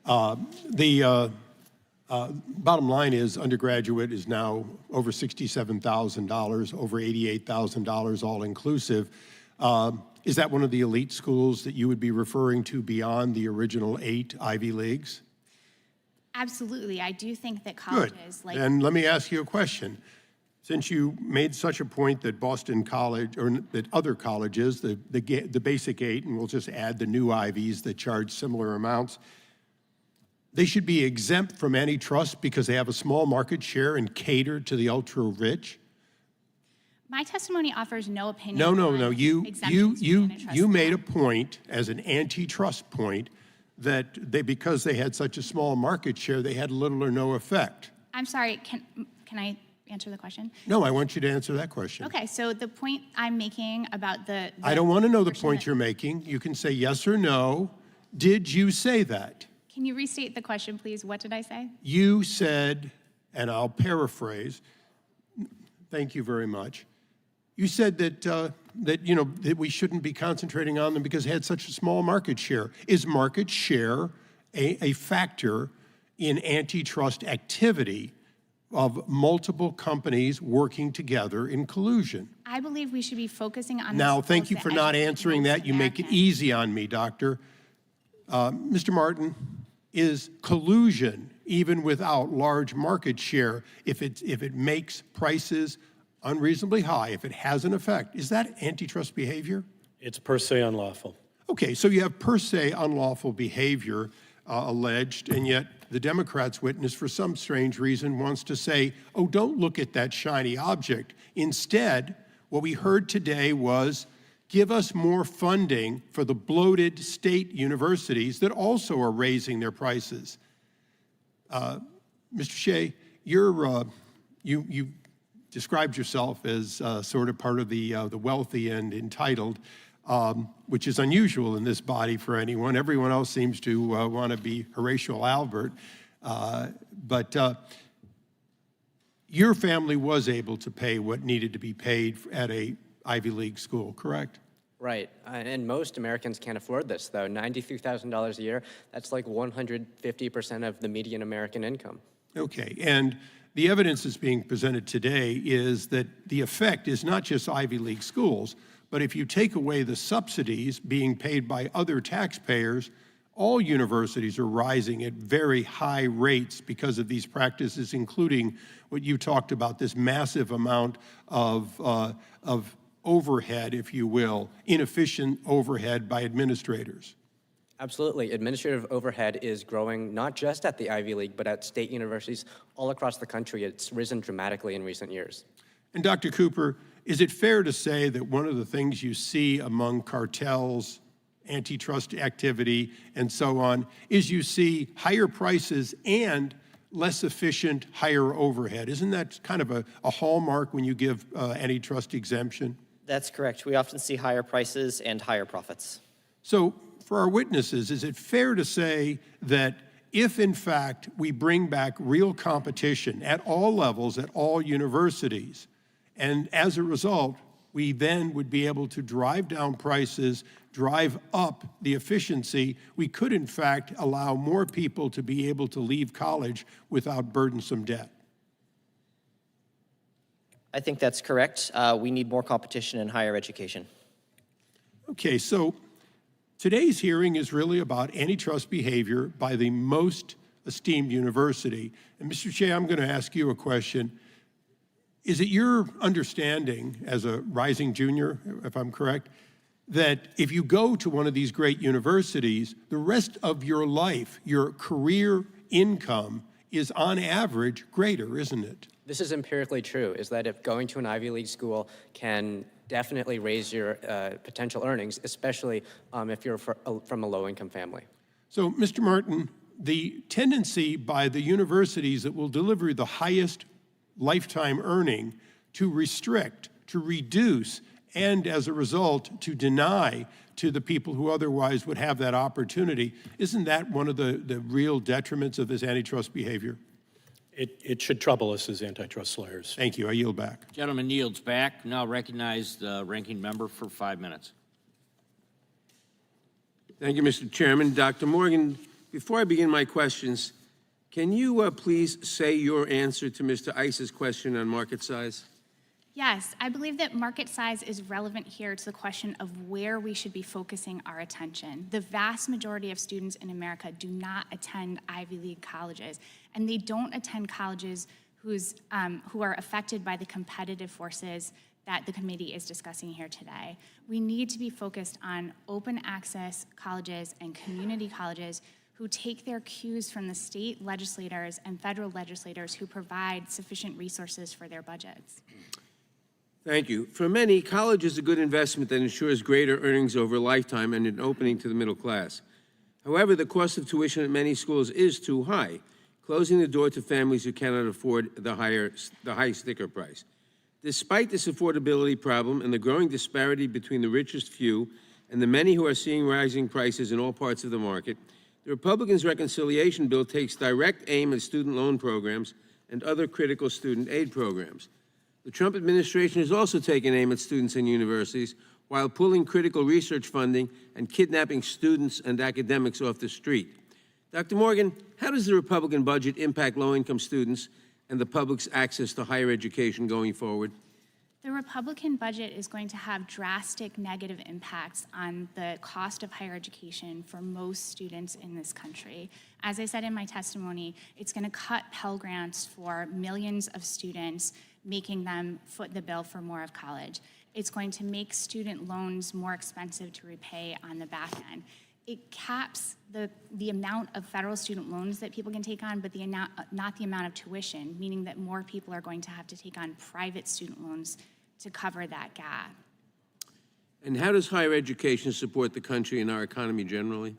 The bottom line is undergraduate is now over $67,000, over $88,000 all inclusive. Is that one of the elite schools that you would be referring to beyond the original 8 Ivy Leagues? Absolutely. I do think that Good. colleges like And let me ask you a question. Since you made such a point that Boston College, or that other colleges, the basic 8, and we'll just add the new Ivies that charge similar amounts, they should be exempt from antitrust because they have a small market share and cater to the ultra-rich? My testimony offers no opinion. No. on You exemptions from antitrust made law. a point as an antitrust point that because they had such a small market share, they had little or no effect. I'm sorry, can I answer the question? No, I want you to answer that question. Okay, so the point I'm making about the I don't want to know the portion point that- you're making. You can say yes or no. Did you say that? Can you restate the question, please? What did I say? You said, and I'll paraphrase, thank you very much. You said that we shouldn't be concentrating on them because they had such a small market share. Is market share a factor in antitrust activity of multiple companies working together in collusion? I believe we should be focusing on the Now, thank schools you that for not educate answering most that. You make it Americans. easy on me, Doctor. Mr. Martin, is collusion, even without large market share, if it makes prices unreasonably high, if it has an effect, is that antitrust behavior? It's per se unlawful. Okay, so you have per se unlawful behavior alleged, and yet the Democrats' witness, for some strange reason, wants to say, oh, don't look at that shiny object. Instead, what we heard today was, give us more funding for the bloated state universities that also are raising their prices. Mr. Shieh, you described yourself as sort of part of the wealthy and entitled, which is unusual in this body for anyone. Everyone else seems to want to be Horatio Albert. But your family was able to pay what needed to be paid at a Ivy League school, correct? Right, and most Americans can't afford this, though. $93,000 a year, that's like 150% of the median American income. Okay, and the evidence that's being presented today is that the effect is not just Ivy League schools, but if you take away the subsidies being paid by other taxpayers, all universities are rising at very high rates because of these practices, including what you talked about, this massive amount of overhead, if you will, inefficient overhead by administrators. Absolutely. Administrative overhead is growing not just at the Ivy League, but at state universities all across the country. It's risen dramatically in recent years. And Dr. Cooper, is it fair to say that one of the things you see among cartels, antitrust activity, and so on, is you see higher prices and less efficient, higher overhead? Isn't that kind of a hallmark when you give antitrust exemption? That's correct. We often see higher prices and higher profits. So for our witnesses, is it fair to say that if, in fact, we bring back real competition at all levels, at all universities, and as a result, we then would be able to drive down prices, drive up the efficiency, we could, in fact, allow more people to be able to leave college without burdensome debt? I think that's correct. We need more competition in higher education. Okay, so today's hearing is really about antitrust behavior by the most esteemed university. And Mr. Shieh, I'm going to ask you a question. Is it your understanding, as a rising junior, if I'm correct, that if you go to one of these great universities, the rest of your life, your career income is on average greater, isn't it? This is empirically true, is that if going to an Ivy League school can definitely raise your potential earnings, especially if you're from a low-income family. So, Mr. Martin, the tendency by the universities that will deliver the highest lifetime earning to restrict, to reduce, and as a result, to deny to the people who otherwise would have that opportunity, isn't that one of the real detriments of this antitrust behavior? It should trouble us as antitrust lawyers. Thank you. I yield back. Gentleman yields back. Now recognize the ranking member for 5 minutes. Thank you, Mr. Chairman. Dr. Morgan, before I begin my questions, can you please say your answer to Mr. Ice's question on market size? Yes, I believe that market size is relevant here to the question of where we should be focusing our attention. The vast majority of students in America do not attend Ivy League colleges, and they don't attend colleges who are affected by the competitive forces that the committee is discussing here today. We need to be focused on open access colleges and community colleges who take their cues from the state legislators and federal legislators who provide sufficient resources for their budgets. Thank you. For many, college is a good investment that ensures greater earnings over a lifetime and an opening to the middle class. However, the cost of tuition at many schools is too high, closing the door to families who cannot afford the high sticker price. Despite this affordability problem and the growing disparity between the richest few and the many who are seeing rising prices in all parts of the market, the Republicans' reconciliation bill takes direct aim at student loan programs and other critical student aid programs. The Trump administration has also taken aim at students and universities while pulling critical research funding and kidnapping students and academics off the street. Dr. Morgan, how does the Republican budget impact low-income students and the public's access to higher education going forward? The Republican budget is going to have drastic negative impacts on the cost of higher education for most students in this country. As I said in my testimony, it's going to cut Pell Grants for millions of students, making them foot the bill for more of college. It's going to make student loans more expensive to repay on the back end. It caps the amount of federal student loans that people can take on, but not the amount of tuition, meaning that more people are going to have to take on private student loans to cover that gap. And how does higher education support the country and our economy generally?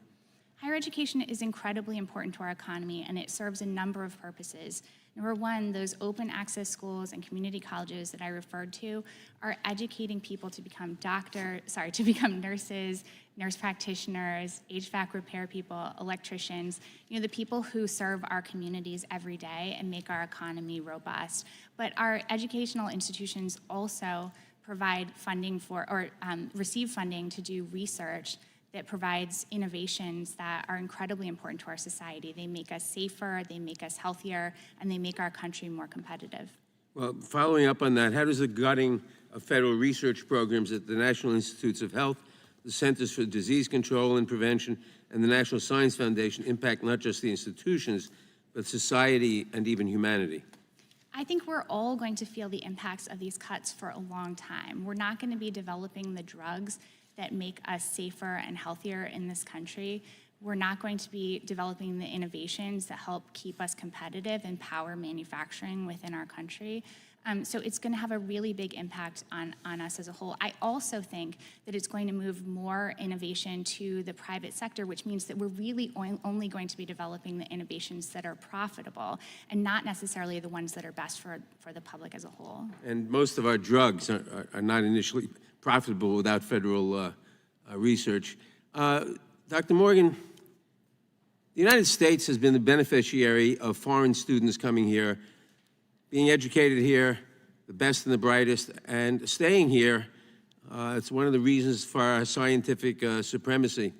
Higher education is incredibly important to our economy, and it serves a number of purposes. Number one, those open access schools and community colleges that I referred to are educating people to become nurses, nurse practitioners, HVAC repair people, electricians, the people who serve our communities every day and make our economy robust. But our educational institutions also provide funding for, or receive funding to do research that provides innovations that are incredibly important to our society. They make us safer, they make us healthier, and they make our country more competitive. Well, following up on that, how does the gutting of federal research programs at the National Institutes of Health, the Centers for Disease Control and Prevention, and the National Science Foundation impact not just the institutions, but society and even humanity? I think we're all going to feel the impacts of these cuts for a long time. We're not going to be developing the drugs that make us safer and healthier in this country. We're not going to be developing the innovations that help keep us competitive and power manufacturing within our country. So it's going to have a really big impact on us as a whole. I also think that it's going to move more innovation to the private sector, which means that we're really only going to be developing the innovations that are profitable and not necessarily the ones that are best for the public as a whole. And most of our drugs are not initially profitable without federal research. Dr. Morgan, the United States has been the beneficiary of foreign students coming here, being educated here, the best and the brightest, and staying here. It's one of the reasons for our scientific supremacy.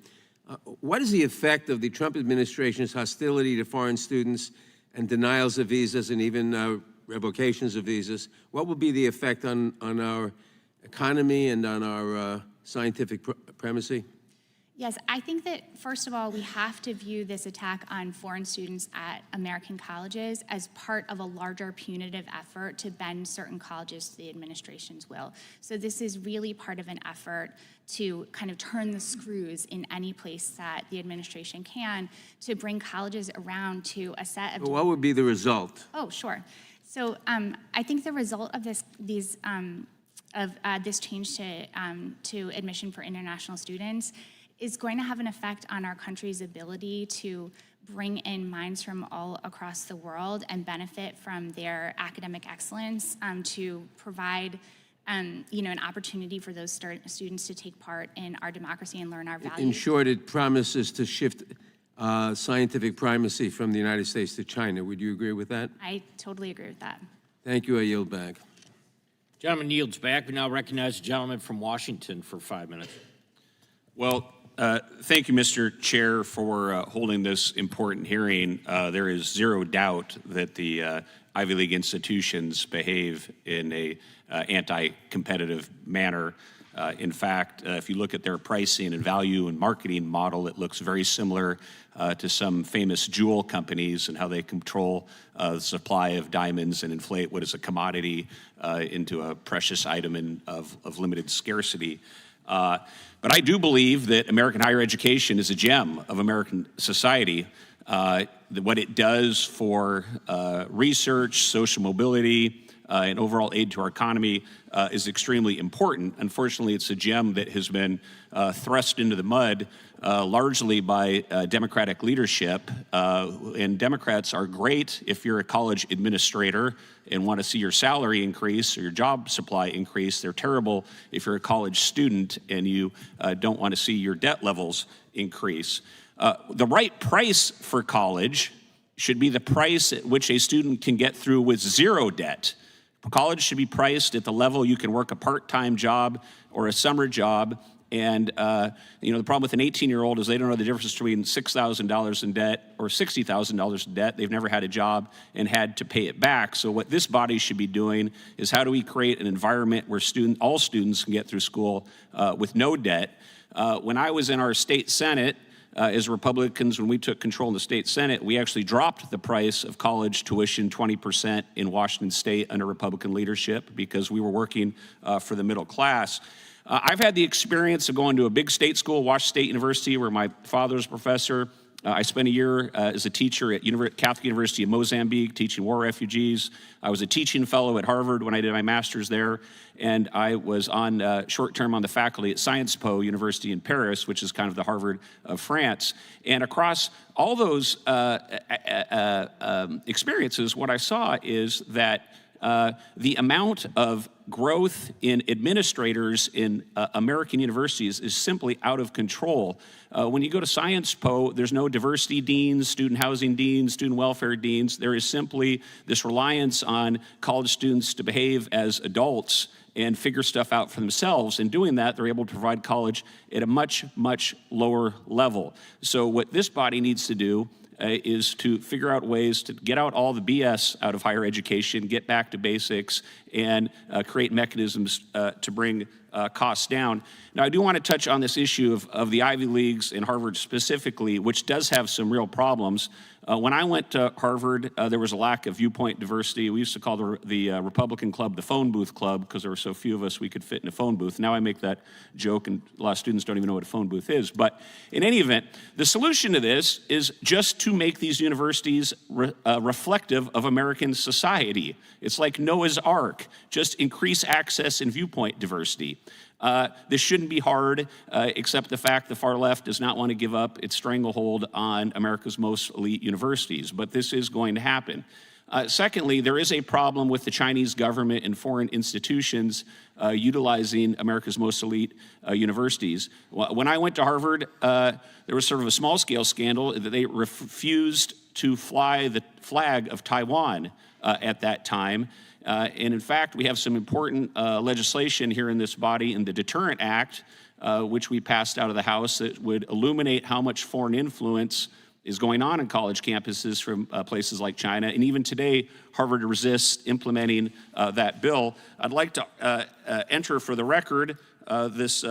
What is the effect of the Trump administration's hostility to foreign students and denials of visas and even revocations of visas? What will be the effect on our economy and on our scientific primacy? Yes, I think that, first of all, we have to view this attack on foreign students at American colleges as part of a larger punitive effort to bend certain colleges to the administration's will. So this is really part of an effort to kind of turn the screws in any place that the administration can to bring colleges around to a set of... What would be the result? Oh, sure. So I think the result of this change to admission for international students is going to have an effect on our country's ability to bring in minds from all across the world and benefit from their academic excellence, to provide an opportunity for those students to take part in our democracy and learn our values. In short, it promises to shift scientific primacy from the United States to China. Would you agree with that? I totally agree with that. Thank you. I yield back. Gentleman yields back. We now recognize the gentleman from Washington for 5 minutes. Well, thank you, Mr. Chair, for holding this important hearing. There is zero doubt that the Ivy League institutions behave in a anti-competitive manner. In fact, if you look at their pricing and value and marketing model, it looks very similar to some famous jewel companies and how they control the supply of diamonds and inflate what is a commodity into a precious item of limited scarcity. But I do believe that American higher education is a gem of American society. What it does for research, social mobility, and overall aid to our economy is extremely important. Unfortunately, it's a gem that has been thrust into the mud largely by Democratic leadership. And Democrats are great if you're a college administrator and want to see your salary increase or your job supply increase. They're terrible if you're a college student and you don't want to see your debt levels increase. The right price for college should be the price at which a student can get through with zero debt. College should be priced at the level you can work a part-time job or a summer job. And the problem with an 18-year-old is they don't know the difference between $6,000 in debt or $60,000 in debt. They've never had a job and had to pay it back. So what this body should be doing is how do we create an environment where all students can get through school with no debt. When I was in our state Senate, as Republicans, when we took control in the state Senate, we actually dropped the price of college tuition 20% in Washington State under Republican leadership because we were working for the middle class. I've had the experience of going to a big state school, Washington State University, where my father was a professor. I spent a year as a teacher at Catholic University of Mozambique, teaching war refugees. I was a teaching fellow at Harvard when I did my master's there, and I was on short-term on the faculty at Sciences Po University in Paris, which is kind of the Harvard of France. And across all those experiences, what I saw is that the amount of growth in administrators in American universities is simply out of control. When you go to Sciences Po, there's no diversity deans, student housing deans, student welfare deans. There is simply this reliance on college students to behave as adults and figure stuff out for themselves. In doing that, they're able to provide college at a much, much lower level. So what this body needs to do is to figure out ways to get out all the BS out of higher education, get back to basics, and create mechanisms to bring costs down. Now, I do want to touch on this issue of the Ivy Leagues and Harvard specifically, which does have some real problems. When I went to Harvard, there was a lack of viewpoint diversity. We used to call the Republican Club the phone booth club because there were so few of us we could fit in a phone booth. Now I make that joke, and a lot of students don't even know what a phone booth is. But in any event, the solution to this is just to make these universities reflective of American society. It's like Noah's Ark. Just increase access and viewpoint diversity. This shouldn't be hard, except the fact the far left does not want to give up its stranglehold on America's most elite universities. But this is going to happen. Secondly, there is a problem with the Chinese government and foreign institutions utilizing America's most elite universities. When I went to Harvard, there was sort of a small-scale scandal that they refused to fly the flag of Taiwan at that time. And in fact, we have some important legislation here in this body in the Deterrent Act, which we passed out of the House, that would illuminate how much foreign influence is going on in college campuses from places like China. And even today, Harvard resists implementing that bill. I'd like to enter for the record this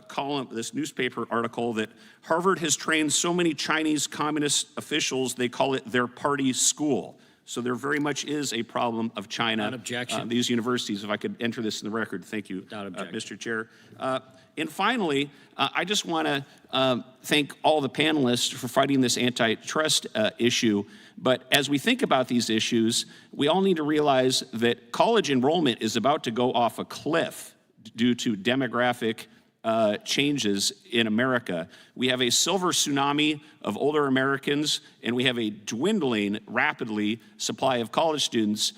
column, this newspaper article that Harvard has trained so many Chinese communist officials, they call it their party school. So there very much is a problem of China. Without objection. These universities, if I could enter this in the record. Thank you, Mr. Chair. And finally, I just want to thank all the panelists for fighting this antitrust issue. But as we think about these issues, we all need to realize that college enrollment is about to go off a cliff due to demographic changes in America. We have a silver tsunami of older Americans, and we have a dwindling, rapidly, supply of college students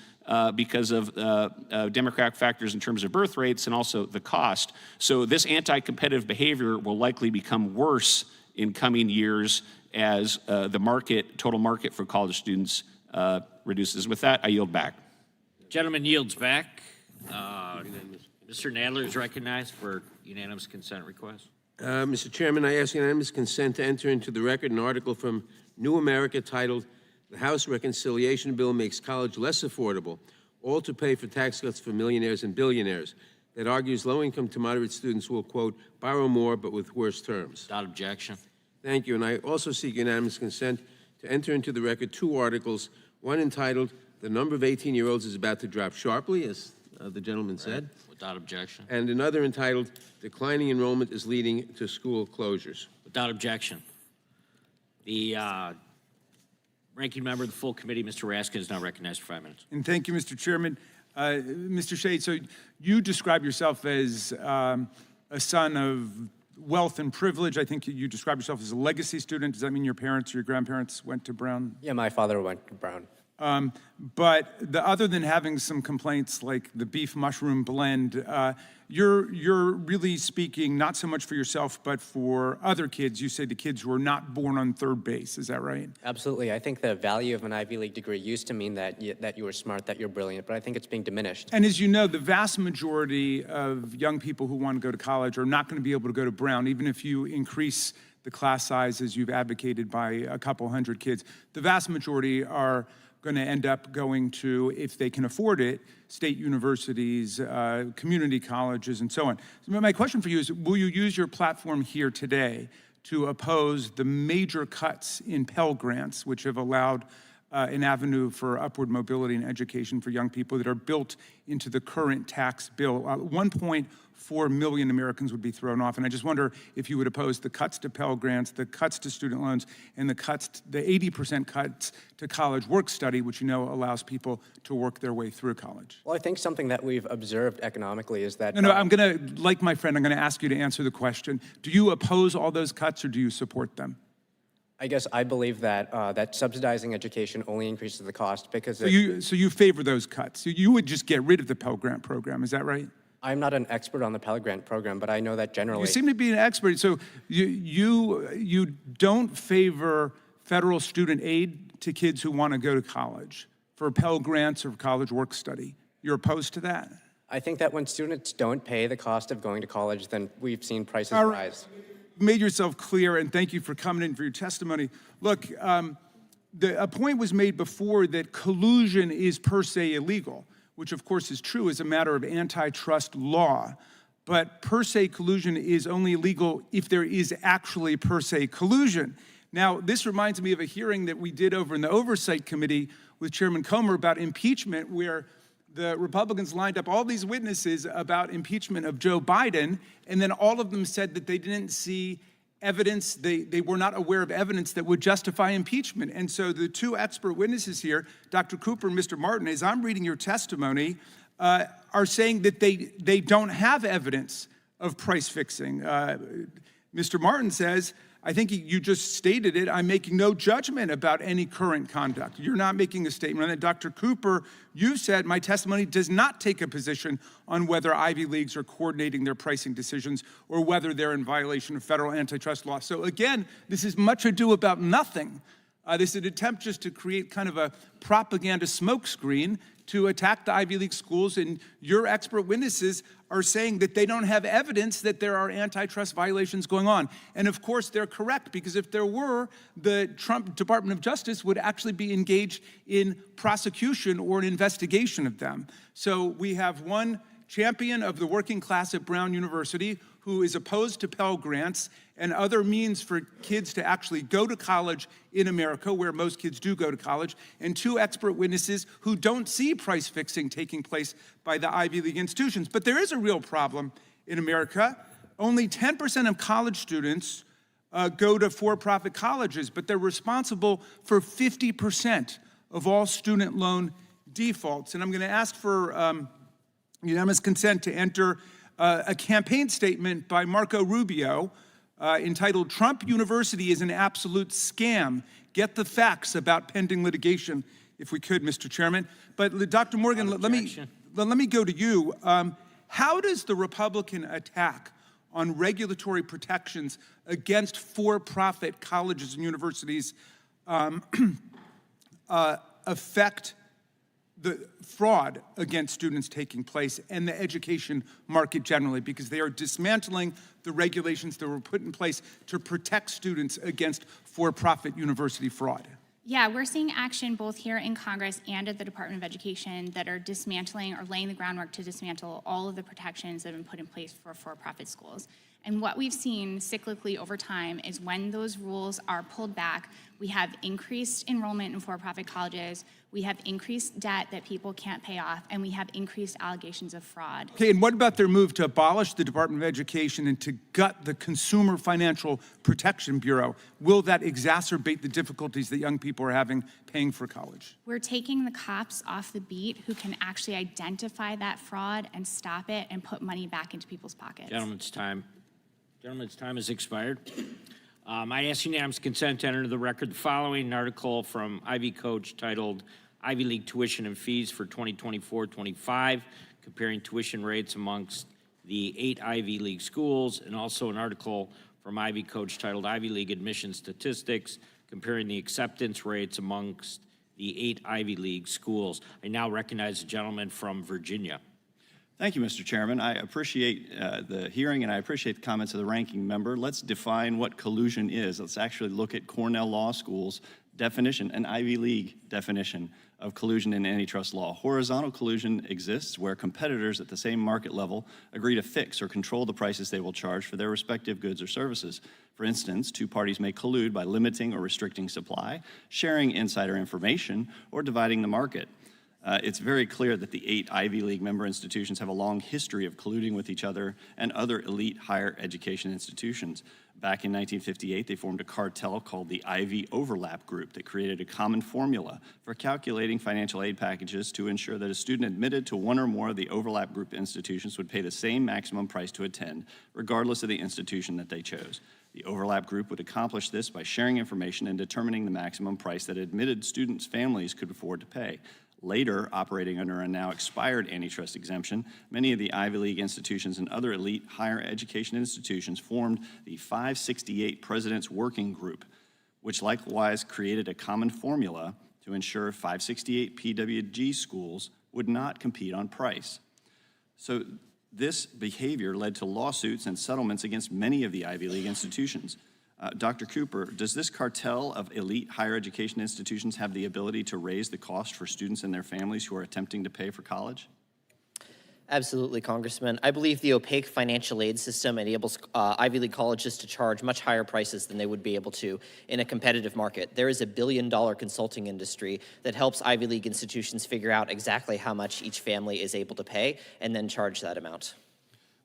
because of demographic factors in terms of birth rates and also the cost. So this anti-competitive behavior will likely become worse in coming years as the total market for college students reduces. With that, I yield back. Gentleman yields back. Mr. Nadler is recognized for unanimous consent request. Mr. Chairman, I ask unanimous consent to enter into the record an article from New America titled, "The House Reconciliation Bill Makes College Less Affordable, All to Pay for Tax Cuts for Millionaires and Billionaires," that argues low-income to moderate students will, quote, borrow more but with worse terms. Without objection. Thank you, and I also seek unanimous consent to enter into the record two articles, one entitled, "The Number of 18-Year-Olds is About to Drop Sharply," as the gentleman said. Without objection. And another entitled, Declining Enrollment is Leading to School Closures. Without objection. The ranking member of the full committee, Mr. Raskin, is now recognized for 5 minutes. And thank you, Mr. Chairman. Mr. Shieh, so you describe yourself as a son of wealth and privilege. I think you describe yourself as a legacy student. Does that mean your parents or your grandparents went to Brown? Yeah, my father went to Brown. But other than having some complaints like the beef mushroom blend, you're really speaking not so much for yourself, but for other kids. You say the kids who are not born on third base. Is that right? Absolutely. I think the value of an Ivy League degree used to mean that you were smart, that you're brilliant, but I think it's being diminished. And as you know, the vast majority of young people who want to go to college are not going to be able to go to Brown, even if you increase the class size as you've advocated by a couple hundred kids. The vast majority are going to end up going to, if they can afford it, state universities, community colleges, and so on. So my question for you is, will you use your platform here today to oppose the major cuts in Pell Grants, which have allowed an avenue for upward mobility and education for young people that are built into the current tax bill? 1.4 million Americans would be thrown off, and I just wonder if you would oppose the cuts to Pell Grants, the cuts to student loans, and the 80% cuts to college work study, which you know allows people to work their way through college. Well, I think something that we've observed economically is that... No, I'm going to, like my friend, I'm going to ask you to answer the question. Do you oppose all those cuts, or do you support them? I guess I believe that that subsidizing education only increases the cost because... So you favor those cuts. So you would just get rid of the Pell Grant program, is that right? I'm not an expert on the Pell Grant program, but I know that generally... You seem to be an expert. So you don't favor federal student aid to kids who want to go to college for Pell Grants or college work study. You're opposed to that? I think that when students don't pay the cost of going to college, then we've seen prices rise. Made yourself clear, and thank you for coming in for your testimony. Look, a point was made before that collusion is per se illegal, which of course is true as a matter of antitrust law. But per se collusion is only illegal if there is actually per se collusion. Now, this reminds me of a hearing that we did over in the Oversight Committee with Chairman Comer about impeachment, where the Republicans lined up all these witnesses about impeachment of Joe Biden, and then all of them said that they didn't see evidence, they were not aware of evidence that would justify impeachment. And so the two expert witnesses here, Dr. Cooper and Mr. Martin, as I'm reading your testimony, are saying that they don't have evidence of price fixing. Mr. Martin says, I think you just stated it, I'm making no judgment about any current conduct. You're not making a statement. And Dr. Cooper, you said my testimony does not take a position on whether Ivy Leagues are coordinating their pricing decisions or whether they're in violation of federal antitrust law. So again, this is much ado about nothing. This is an attempt just to create kind of a propaganda smokescreen to attack the Ivy League schools, and your expert witnesses are saying that they don't have evidence that there are antitrust violations going on. And of course, they're correct, because if there were, the Trump Department of Justice would actually be engaged in prosecution or an investigation of them. So we have one champion of the working class at Brown University who is opposed to Pell Grants and other means for kids to actually go to college in America, where most kids do go to college, and two expert witnesses who don't see price fixing taking place by the Ivy League institutions. But there is a real problem in America. Only 10% of college students go to for-profit colleges, but they're responsible for 50% of all student loan defaults. And I'm going to ask for unanimous consent to enter a campaign statement by Marco Rubio entitled, "Trump University is an absolute scam. Get the facts about pending litigation," if we could, Mr. Chairman. But Dr. Morgan, let me go to you. How does the Republican attack on regulatory protections against for-profit colleges and universities affect the fraud against students taking place and the education market generally, because they are dismantling the regulations that were put in place to protect students against for-profit university fraud? Yeah, we're seeing action both here in Congress and at the Department of Education that are dismantling or laying the groundwork to dismantle all of the protections that have been put in place for for-profit schools. And what we've seen cyclically over time is when those rules are pulled back, We have increased enrollment in for-profit colleges. We have increased debt that people can't pay off, and we have increased allegations of fraud. Okay, and what about their move to abolish the Department of Education and to gut the Consumer Financial Protection Bureau? Will that exacerbate the difficulties that young people are having paying for college? We're taking the cops off the beat who can actually identify that fraud and stop it and put money back into people's pockets. Gentleman's time has expired. I ask unanimous consent to enter into the record the following article from Ivy Coach titled Ivy League Tuition and Fees for 2024-25, comparing tuition rates amongst the 8 Ivy League schools, and also an article from Ivy Coach titled Ivy League Admission Statistics, comparing the acceptance rates amongst the 8 Ivy League schools. I now recognize the gentleman from Virginia. Thank you, Mr. Chairman. I appreciate the hearing, and I appreciate the comments of the ranking member. Let's define what collusion is. Let's actually look at Cornell Law School's definition, an Ivy League definition of collusion in antitrust law. Horizontal collusion exists where competitors at the same market level agree to fix or control the prices they will charge for their respective goods or services. For instance, 2 parties may collude by limiting or restricting supply, sharing insider information, or dividing the market. It's very clear that the 8 Ivy League member institutions have a long history of colluding with each other and other elite higher education institutions. Back in 1958, they formed a cartel called the Ivy Overlap Group that created a common formula for calculating financial aid packages to ensure that a student admitted to one or more of the Overlap Group institutions would pay the same maximum price to attend, regardless of the institution that they chose. The Overlap Group would accomplish this by sharing information and determining the maximum price that admitted students' families could afford to pay. Later, operating under a now expired antitrust exemption, many of the Ivy League institutions and other elite higher education institutions formed the 568 President's Working Group, which likewise created a common formula to ensure 568 PWG schools would not compete on price. So this behavior led to lawsuits and settlements against many of the Ivy League institutions. Dr. Cooper, does this cartel of elite higher education institutions have the ability to raise the cost for students and their families who are attempting to pay for college? Absolutely, Congressman. I believe the opaque financial aid system enables Ivy League colleges to charge much higher prices than they would be able to in a competitive market. There is a billion-dollar consulting industry that helps Ivy League institutions figure out exactly how much each family is able to pay and then charge that amount.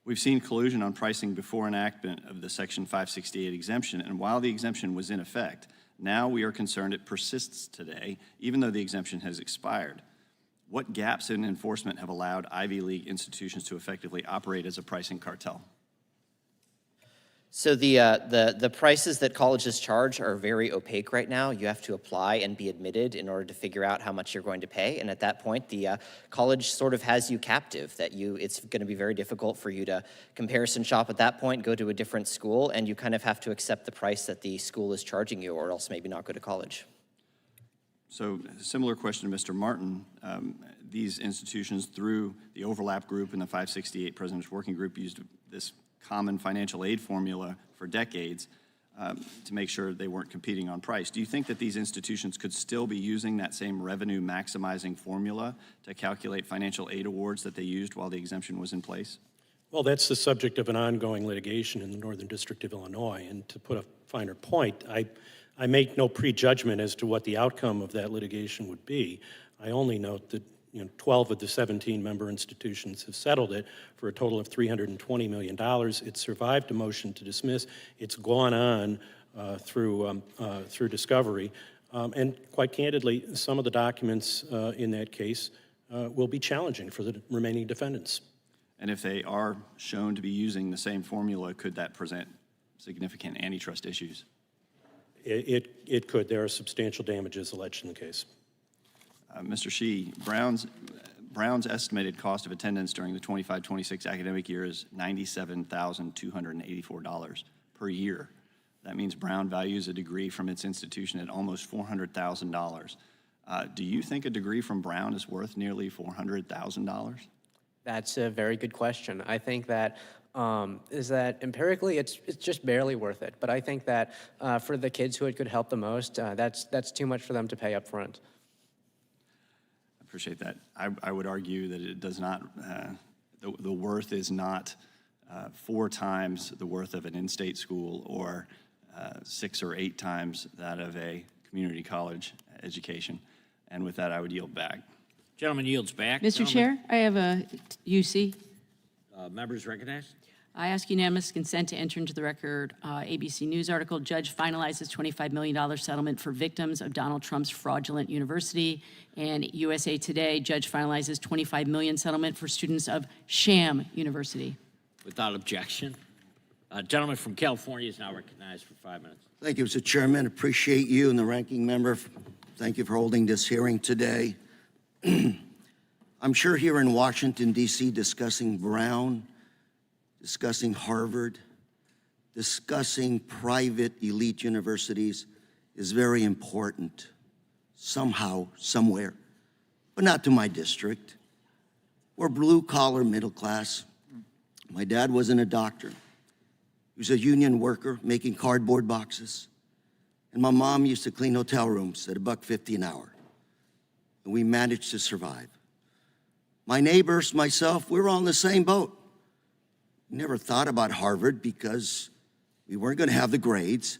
We've seen collusion on pricing before enactment of the Section 568 exemption, and while the exemption was in effect, now we are concerned it persists today, even though the exemption has expired. What gaps in enforcement have allowed Ivy League institutions to effectively operate as a pricing cartel? So the prices that colleges charge are very opaque right now. You have to apply and be admitted in order to figure out how much you're going to pay. And at that point, the college sort of has you captive, that it's going to be very difficult for you to comparison shop at that point, go to a different school, and you kind of have to accept the price that the school is charging you, or else maybe not go to college. So, similar question to Mr. Martin. These institutions, through the Overlap Group and the 568 President's Working Group, used this common financial aid formula for decades to make sure they weren't competing on price. Do you think that these institutions could still be using that same revenue maximizing formula to calculate financial aid awards that they used while the exemption was in place? Well, that's the subject of an ongoing litigation in the Northern District of Illinois. And to put a finer point, I make no prejudgment as to what the outcome of that litigation would be. I only note that 12 of the 17 member institutions have settled it for a total of $320 million. It survived a motion to dismiss. It's gone on through discovery. And quite candidly, some of the documents in that case will be challenging for the remaining defendants. And if they are shown to be using the same formula, could that present significant antitrust issues? It could. There are substantial damages alleged in the case. Mr. Shieh, Brown's estimated cost of attendance during the 25-26 academic year is $97,284 per year. That means Brown values a degree from its institution at almost $400,000. Do you think a degree from Brown is worth nearly $400,000? That's a very good question. I think that is that empirically it's just barely worth it. But I think that for the kids who it could help the most, that's too much for them to pay up front. Appreciate that. I would argue that it does not, the worth is not 4 times the worth of an in-state school or 6 or 8 times that of a community college education. And with that, I would yield back. Gentleman yields back. Mr. Chair, I have a UC. Members recognized. I ask unanimous consent to enter into the record ABC News article, Judge finalizes $25 million settlement for victims of Donald Trump's fraudulent university. And USA Today, Judge finalizes $25 million settlement for students of sham university. Without objection. Gentleman from California is now recognized for 5 minutes. Thank you, Mr. Chairman. Appreciate you and the ranking member. Thank you for holding this hearing today. I'm sure here in Washington, D.C., discussing Brown, discussing Harvard, discussing private elite universities is very important, somehow, somewhere, but not to my district. We're blue-collar, middle class. My dad wasn't a doctor. He was a union worker making cardboard boxes. And my mom used to clean hotel rooms at $1.50 an hour. And we managed to survive. My neighbors, myself, we were all in the same boat. We never thought about Harvard because we weren't going to have the grades,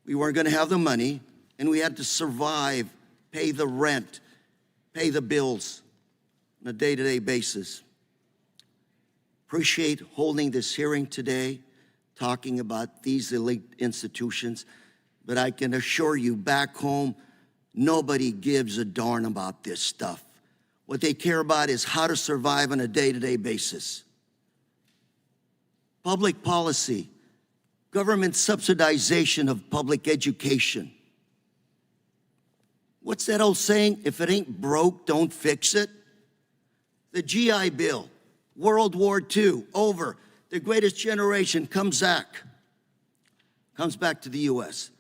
we weren't going to have the money, and we had to survive, pay the rent, pay the bills on a day-to-day basis. Appreciate holding this hearing today, talking about these elite institutions, but I can assure you back home, nobody gives a darn about this stuff. What they care about is how to survive on a day-to-day basis. Public policy, government subsidization of public education. What's that old saying? If it ain't broke, don't fix it. The GI Bill, World War II, over. The greatest generation comes back to the U.S.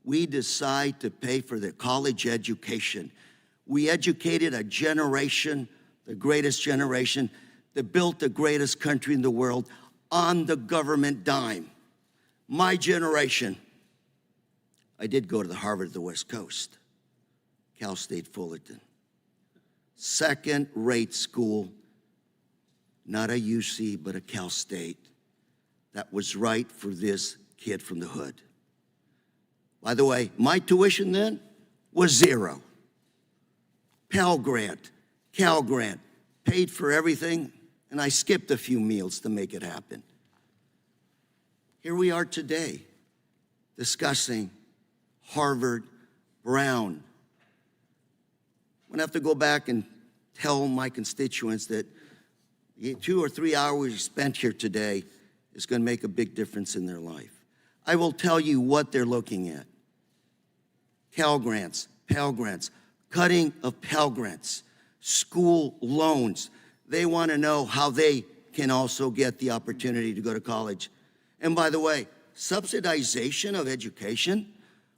We decide to pay for their college education. We educated a generation, the greatest generation, that built the greatest country in the world on the government dime. My generation, I did go to the Harvard of the West Coast, Cal State Fullerton. Second-rate school, not a UC, but a Cal State. That was right for this kid from the hood. By the way, my tuition then was zero. Pell Grant, Cal Grant, paid for everything, and I skipped a few meals to make it happen. Here we are today, discussing Harvard, Brown. I'm gonna have to go back and tell my constituents that the 2 or 3 hours spent here today is gonna make a big difference in their life. I will tell you what they're looking at. Cal Grants, Pell Grants, cutting of Pell Grants, school loans. They want to know how they can also get the opportunity to go to college. And by the way, subsidization of education?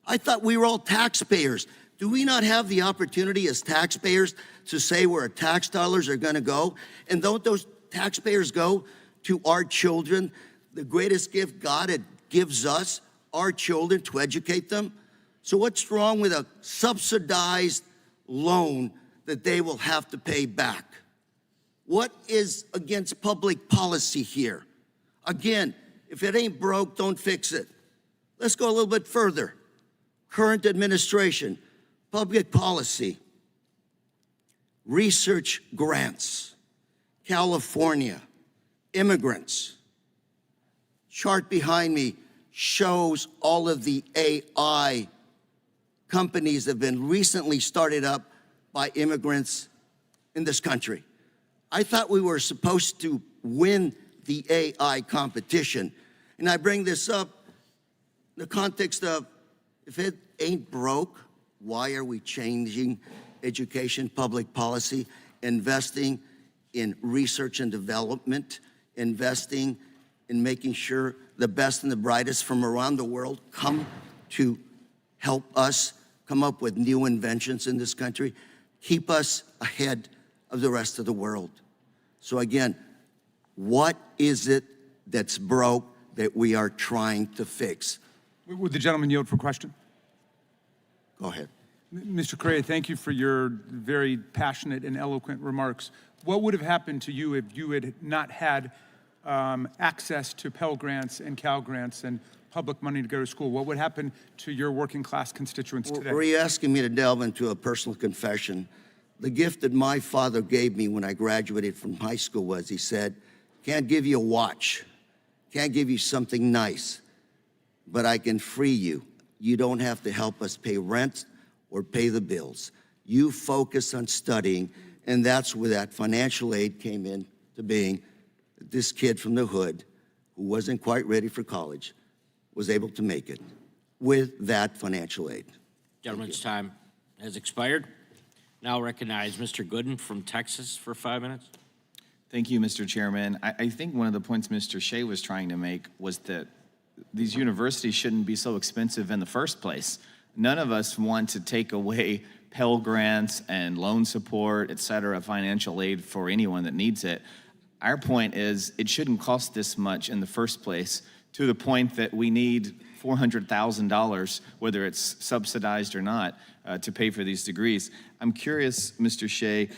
I thought we were all taxpayers. Do we not have the opportunity as taxpayers to say where our tax dollars are going to go? And don't those taxpayers go to our children, the greatest gift God gives us, our children, to educate them? So what's wrong with a subsidized loan that they will have to pay back? What is against public policy here? Again, if it ain't broke, don't fix it. Let's go a little bit further. Current administration, public policy, research grants, California, immigrants. Chart behind me shows all of the AI companies that have been recently started up by immigrants in this country. I thought we were supposed to win the AI competition. And I bring this up in the context of, if it ain't broke, why are we changing education, public policy, investing in research and development, investing in making sure the best and the brightest from around the world come to help us come up with new inventions in this country, keep us ahead of the rest of the world. So again, what is it that's broke that we are trying to fix? Would the gentleman yield for question? Go ahead. Mr. Correa, thank you for your very passionate and eloquent remarks. What would have happened to you if you had not had access to Pell Grants and Cal Grants and public money to go to school? What would happen to your working class constituents today? Were you asking me to delve into a personal confession? The gift that my father gave me when I graduated from high school was, he said, can't give you a watch, can't give you something nice, but I can free you. You don't have to help us pay rent or pay the bills. You focus on studying, and that's where that financial aid came into being. This kid from the hood who wasn't quite ready for college was able to make it with that financial aid. Gentleman's time has expired. Now recognize Mr. Gooden from Texas for 5 minutes. Thank you, Mr. Chairman. I think one of the points Mr. Shieh was trying to make was that these universities shouldn't be so expensive in the first place. None of us want to take away Pell Grants and loan support, et cetera, financial aid for anyone that needs it. Our point is it shouldn't cost this much in the first place, to the point that we need $400,000, whether it's subsidized or not, to pay for these degrees. I'm curious, Mr. Shieh,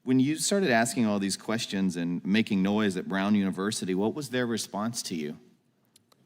when you started asking all these questions and making noise at Brown University, what was their response to you?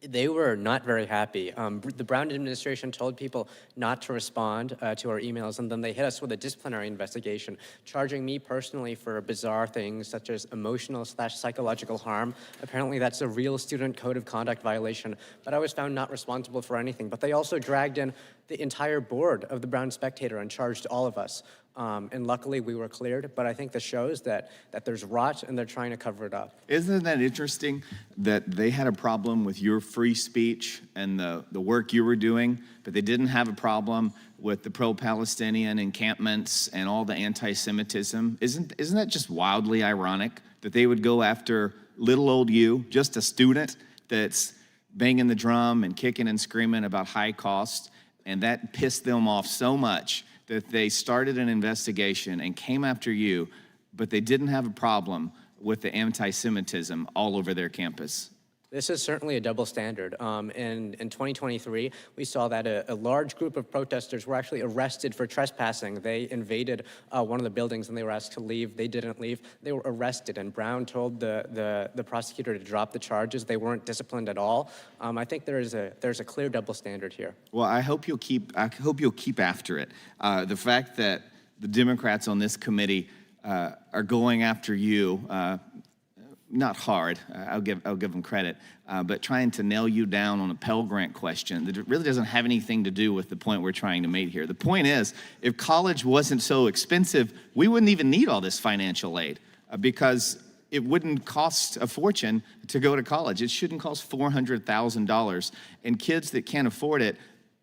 They were not very happy. The Brown administration told people not to respond to our emails, and then they hit us with a disciplinary investigation, charging me personally for bizarre things such as emotional/psychological harm. Apparently that's a real student code of conduct violation, but I was found not responsible for anything. But they also dragged in the entire board of the Brown Spectator and charged all of us. And luckily we were cleared, but I think this shows that there's rot and they're trying to cover it up. Isn't that interesting that they had a problem with your free speech and the work you were doing, but they didn't have a problem with the pro-Palestinian encampments and all the anti-Semitism? Isn't that just wildly ironic that they would go after little old you, just a student that's banging the drum and kicking and screaming about high cost, and that pissed them off so much that they started an investigation and came after you, but they didn't have a problem with the anti-Semitism all over their campus? This is certainly a double standard. In 2023, we saw that a large group of protesters were actually arrested for trespassing. They invaded one of the buildings and they were asked to leave. They didn't leave. They were arrested, and Brown told the prosecutor to drop the charges. They weren't disciplined at all. I think there's a clear double standard here. Well, I hope you'll keep after it. The fact that the Democrats on this committee are going after you, not hard, I'll give them credit, but trying to nail you down on a Pell Grant question that really doesn't have anything to do with the point we're trying to make here. The point is, if college wasn't so expensive, we wouldn't even need all this financial aid because it wouldn't cost a fortune to go to college. It shouldn't cost $400,000, and kids that can't afford it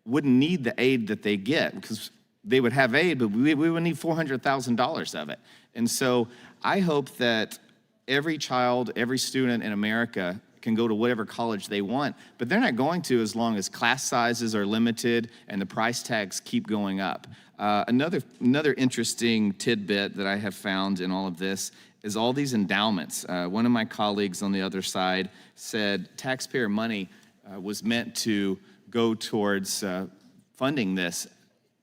wouldn't need the aid that they get because they would have aid, but we would need $400,000 of it. And so I hope that every child, every student in America can go to whatever college they want, but they're not going to as long as class sizes are limited and the price tags keep going up. Another interesting tidbit that I have found in all of this is all these endowments. One of my colleagues on the other side said taxpayer money was meant to go towards funding this.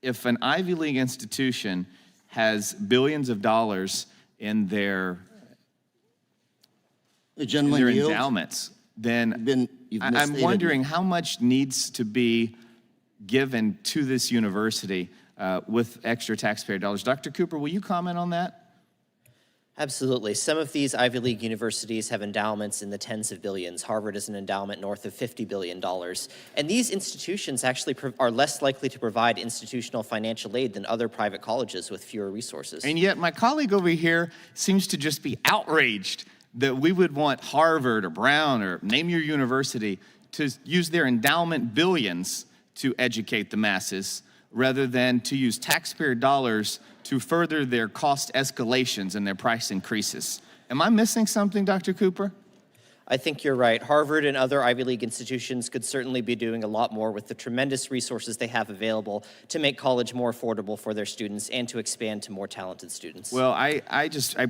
If an Ivy League institution has billions of dollars in their endowments, then I'm wondering how much needs to be given to this university with extra taxpayer dollars. Dr. Cooper, will you comment on that? Absolutely. Some of these Ivy League universities have endowments in the tens of billions. Harvard is an endowment north of $50 billion. And these institutions actually are less likely to provide institutional financial aid than other private colleges with fewer resources. And yet my colleague over here seems to just be outraged that we would want Harvard or Brown or name your university to use their endowment billions to educate the masses rather than to use taxpayer dollars to further their cost escalations and their price increases. Am I missing something, Dr. Cooper? I think you're right. Harvard and other Ivy League institutions could certainly be doing a lot more with the tremendous resources they have available to make college more affordable for their students and to expand to more talented students. Well, I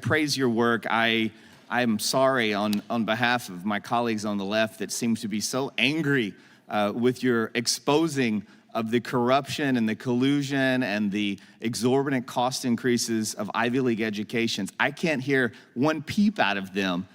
praise your work. I'm sorry on behalf of my colleagues on the left that seem to be so angry with your exposing of the corruption and the collusion and the exorbitant cost increases of Ivy League educations. I can't hear one peep out of them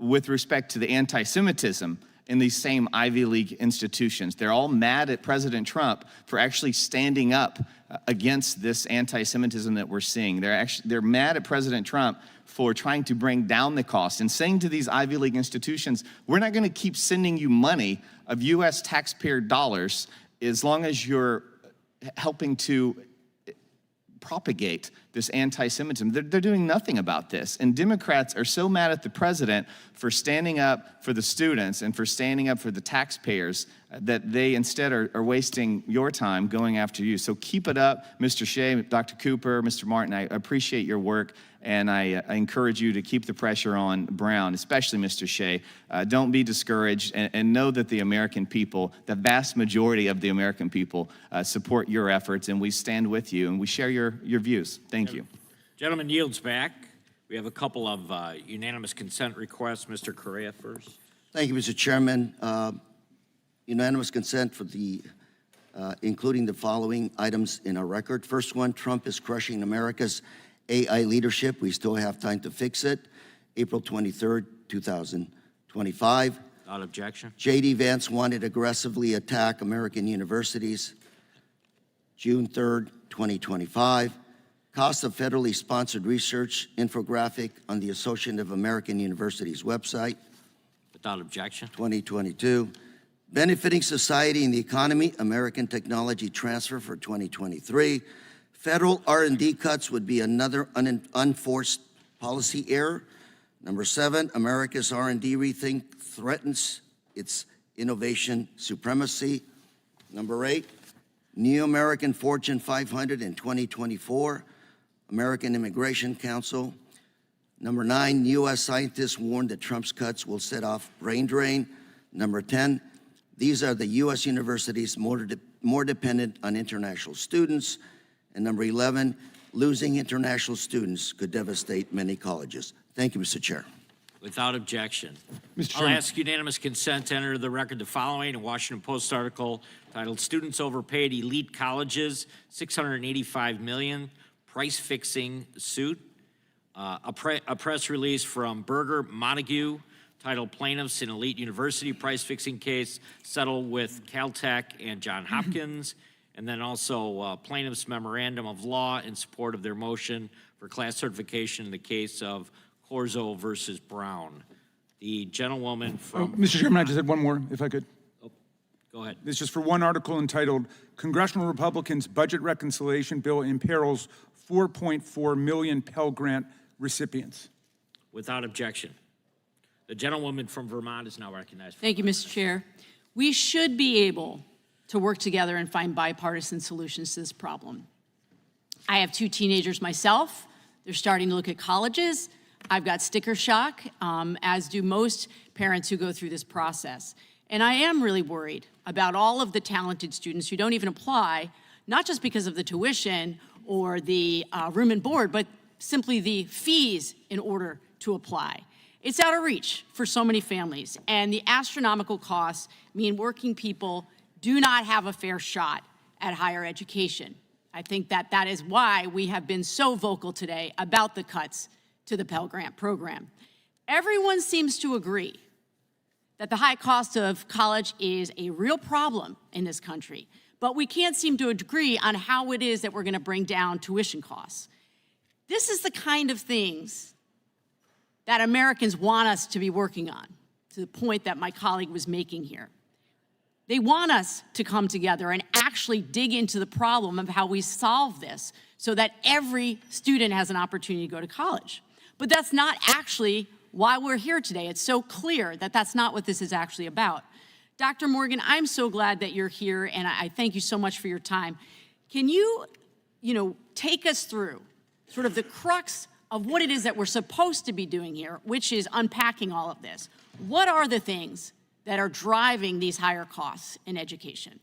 with respect to the anti-Semitism in these same Ivy League institutions. They're all mad at President Trump for actually standing up against this anti-Semitism that we're seeing. They're mad at President Trump for trying to bring down the cost and saying to these Ivy League institutions, we're not going to keep sending you money of U.S. taxpayer dollars as long as you're helping to propagate this anti-Semitism. They're doing nothing about this. And Democrats are so mad at the president for standing up for the students and for standing up for the taxpayers that they instead are wasting your time going after you. So keep it up, Mr. Shieh, Dr. Cooper, Mr. Martin. I appreciate your work, and I encourage you to keep the pressure on Brown, especially Mr. Shieh. Don't be discouraged, and know that the American people, the vast majority of the American people, support your efforts, and we stand with you, and we share your views. Thank you. Gentleman yields back. We have a couple of unanimous consent requests. Mr. Correa first. Thank you, Mr. Chairman. Unanimous consent for the, including the following items in our record. First one, Trump is crushing America's AI leadership. We still have time to fix it. April 23rd, 2025. Without objection. J.D. Vance wanted to aggressively attack American universities. June 3rd, 2025. Cost of federally sponsored research infographic on the Association of American Universities website. Without objection. 2022. Benefiting society and the economy, American technology transfer for 2023. Federal R&D cuts would be another unforced policy error. Number 7, America's R&D rethink threatens its innovation supremacy. Number 8, New American Fortune 500 in 2024, American Immigration Council. Number 9, U.S. scientists warn that Trump's cuts will set off brain drain. Number 10, these are the U.S. universities more dependent on international students. And number 11, losing international students could devastate many colleges. Thank you, Mr. Chair. Without objection. Mr. I'll Chairman. ask unanimous consent to enter the record the following: a Washington Post article titled "Students Overpaid Elite Colleges, $685 Million, Price Fixing Suit." A press release from Berger Montague titled "Plaintiffs in Elite University Price Fixing Case Settle with Caltech and John Hopkins." And then also plaintiff's memorandum of law in support of their motion for class certification in the case of Corzo versus Brown. The gentlewoman from... Mr. Chairman, I just had one more, if I could. Go ahead. This is for one article entitled, Congressional Republicans' Budget Reconciliation Bill Imperils 4.4 million Pell Grant Recipients. Without objection. The gentlewoman from Vermont is now recognized. Thank you, Mr. Chair. We should be able to work together and find bipartisan solutions to this problem. I have 2 teenagers myself. They're starting to look at colleges. I've got sticker shock, as do most parents who go through this process. And I am really worried about all of the talented students who don't even apply, not just because of the tuition or the room and board, but simply the fees in order to apply. It's out of reach for so many families, and the astronomical costs mean working people do not have a fair shot at higher education. I think that is why we have been so vocal today about the cuts to the Pell Grant program. Everyone seems to agree that the high cost of college is a real problem in this country, but we can't seem to agree on how it is that we're going to bring down tuition costs. This is the kind of things that Americans want us to be working on, to the point that my colleague was making here. They want us to come together and actually dig into the problem of how we solve this so that every student has an opportunity to go to college. But that's not actually why we're here today. It's so clear that that's not what this is actually about. Dr. Morgan, I'm so glad that you're here, and I thank you so much for your time. Can you, take us through sort of the crux of what it is that we're supposed to be doing here, which is unpacking all of this? What are the things that are driving these higher costs in education?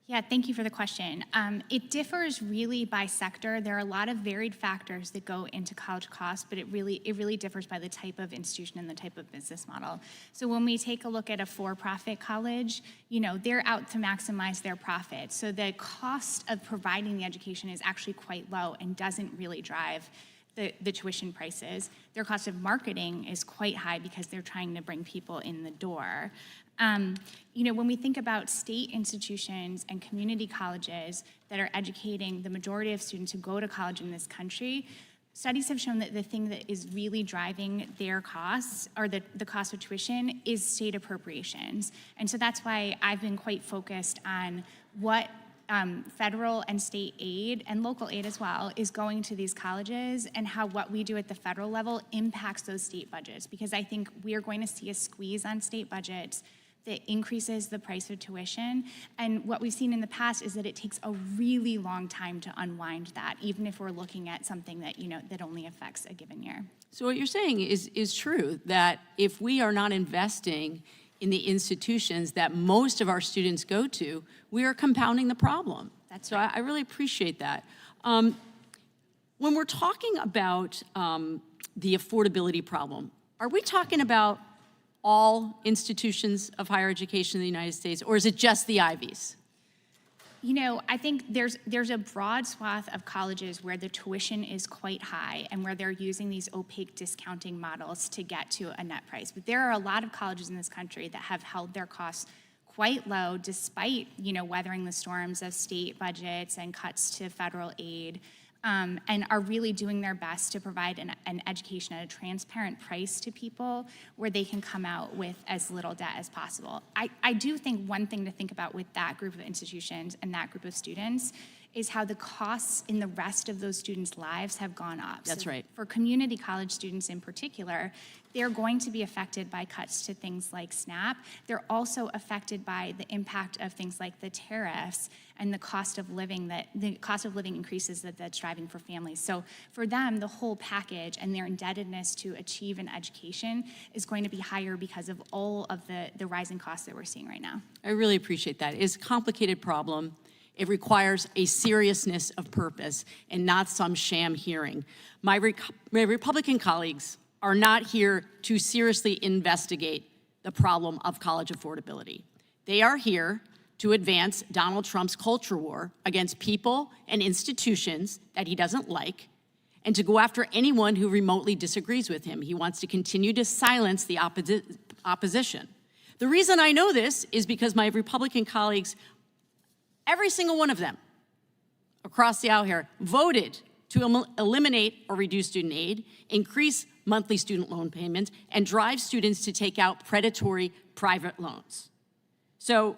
Yeah, thank you for the question. It differs really by sector. There are a lot of varied factors that go into college costs, but it really differs by the type of institution and the type of business model. So when we take a look at a for-profit college, they're out to maximize their profit. So the cost of providing the education is actually quite low and doesn't really drive the tuition prices. Their cost of marketing is quite high because they're trying to bring people in the door. When we think about state institutions and community colleges that are educating the majority of students who go to college in this country, studies have shown that the thing that is really driving their costs, or the cost of tuition, is state appropriations. And so that's why I've been quite focused on what federal and state aid, and local aid as well, is going to these colleges, and how what we do at the federal level impacts those state budgets. Because I think we are going to see a squeeze on state budgets that increases the price of tuition. And what we've seen in the past is that it takes a really long time to unwind that, even if we're looking at something that, that only affects a given year. So what you're saying is true, that if we are not investing in the institutions that most of our students go to, we are compounding the problem. That's right. So I really appreciate that. When we're talking about the affordability problem, are we talking about all institutions of higher education in the United States, or is it just the Ivies? I think there's a broad swath of colleges where the tuition is quite high and where they're using these opaque discounting models to get to a net price. But there are a lot of colleges in this country that have held their costs quite low despite, weathering the storms of state budgets and cuts to federal aid, and are really doing their best to provide an education at a transparent price to people where they can come out with as little debt as possible. I do think one thing to think about with that group of institutions and that group of students is how the costs in the rest of those students' lives have gone up. That's right. For community college students in particular, they're going to be affected by cuts to things like SNAP. They're also affected by the impact of things like the tariffs and the cost of living increases that's driving for families. So for them, the whole package and their indebtedness to achieve an education is going to be higher because of all of the rising costs that we're seeing right now. I really appreciate that. It's a complicated problem. It requires a seriousness of purpose and not some sham hearing. My Republican colleagues are not here to seriously investigate the problem of college affordability. They are here to advance Donald Trump's culture war against people and institutions that he doesn't like, and to go after anyone who remotely disagrees with him. He wants to continue to silence the opposition. The reason I know this is because my Republican colleagues, every single one of them across the aisle here, voted to eliminate or reduce student aid, increase monthly student loan payments, and drive students to take out predatory private loans. So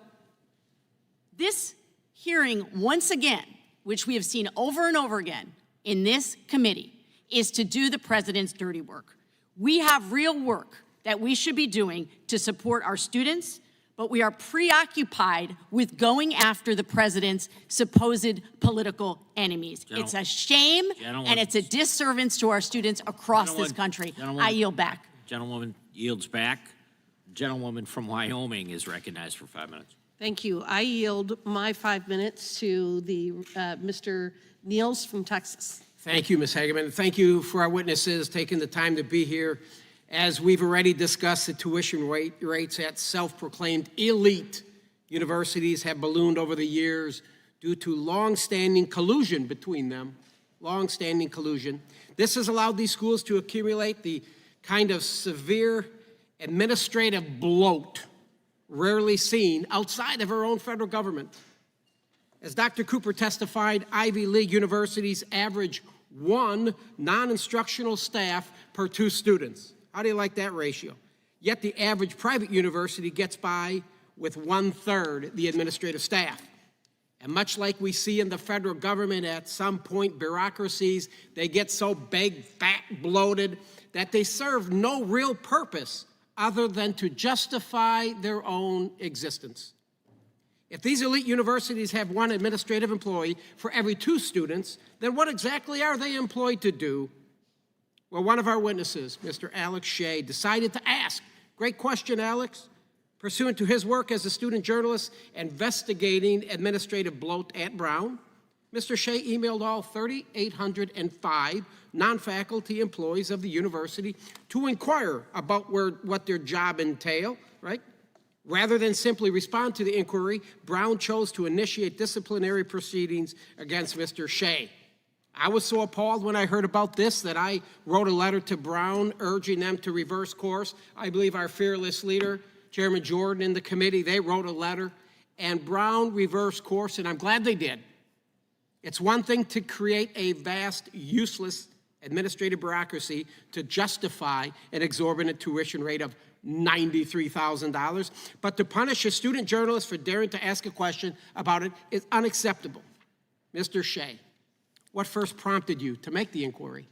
this hearing, once again, which we have seen over and over again in this committee, is to do the president's dirty work. We have real work that we should be doing to support our students, but we are preoccupied with going after the president's supposed political enemies. It's a shame, and it's a disservice to our students across this country. I yield back. Gentlewoman yields back. Gentlewoman from Wyoming is recognized for 5 minutes. Thank you. I yield my 5 minutes to the Mr. Niels from Texas. Thank you, Ms. Hageman. Thank you for our witnesses taking the time to be here. As we've already discussed, the tuition rates at self-proclaimed elite universities have ballooned over the years due to long-standing collusion between them, long-standing collusion. This has allowed these schools to accumulate the kind of severe administrative bloat rarely seen outside of our own federal government. As Dr. Cooper testified, Ivy League universities average 1 non-instructional staff per 2 students. How do you like that ratio? Yet the average private university gets by with 1/3 the administrative staff. And much like we see in the federal government at some point, bureaucracies, they get so big, fat, bloated that they serve no real purpose other than to justify their own existence. If these elite universities have 1 administrative employee for every 2 students, then what exactly are they employed to do? Well, one of our witnesses, Mr. Alex Shieh, decided to ask. Great question, Alex. Pursuant to his work as a student journalist investigating administrative bloat at Brown, Mr. Shieh emailed all 3,805 non-faculty employees of the university to inquire about what their job entailed, right? Rather than simply respond to the inquiry, Brown chose to initiate disciplinary proceedings against Mr. Shieh. I was so appalled when I heard about this that I wrote a letter to Brown urging them to reverse course. I believe our fearless leader, Chairman Jordan, in the committee, they wrote a letter, and Brown reversed course, and I'm glad they did. It's one thing to create a vast, useless administrative bureaucracy to justify an exorbitant tuition rate of $93,000, but to punish a student journalist for daring to ask a question about it is unacceptable. Mr. Shieh, what first prompted you to make the inquiry?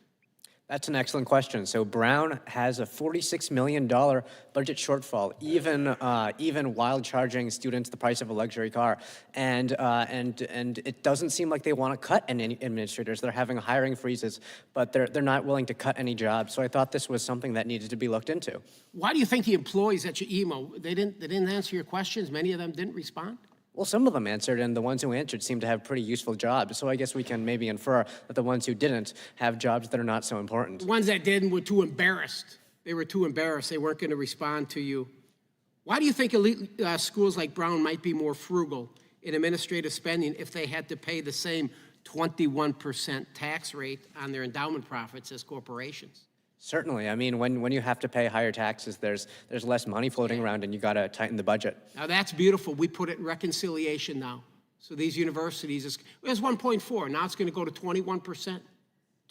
That's an excellent question. So Brown has a $46 million budget shortfall, even while charging students the price of a luxury car. And it doesn't seem like they want to cut any administrators. They're having hiring freezes, but they're not willing to cut any jobs. So I thought this was something that needed to be looked into. Why do you think the employees at your emo, they didn't answer your questions? Many of them didn't respond? Well, some of them answered, and the ones who answered seemed to have pretty useful jobs. So I guess we can maybe infer that the ones who didn't have jobs that are not so important. The ones that didn't were too embarrassed. They were too embarrassed. They weren't going to respond to you. Why do you think elite schools like Brown might be more frugal in administrative spending if they had to pay the same 21% tax rate on their endowment profits as corporations? Certainly. I mean, when you have to pay higher taxes, there's less money floating around, and you got to tighten the budget. Now that's beautiful. We put it in reconciliation now. So these universities, it was 1.4. Now it's going to go to 21%.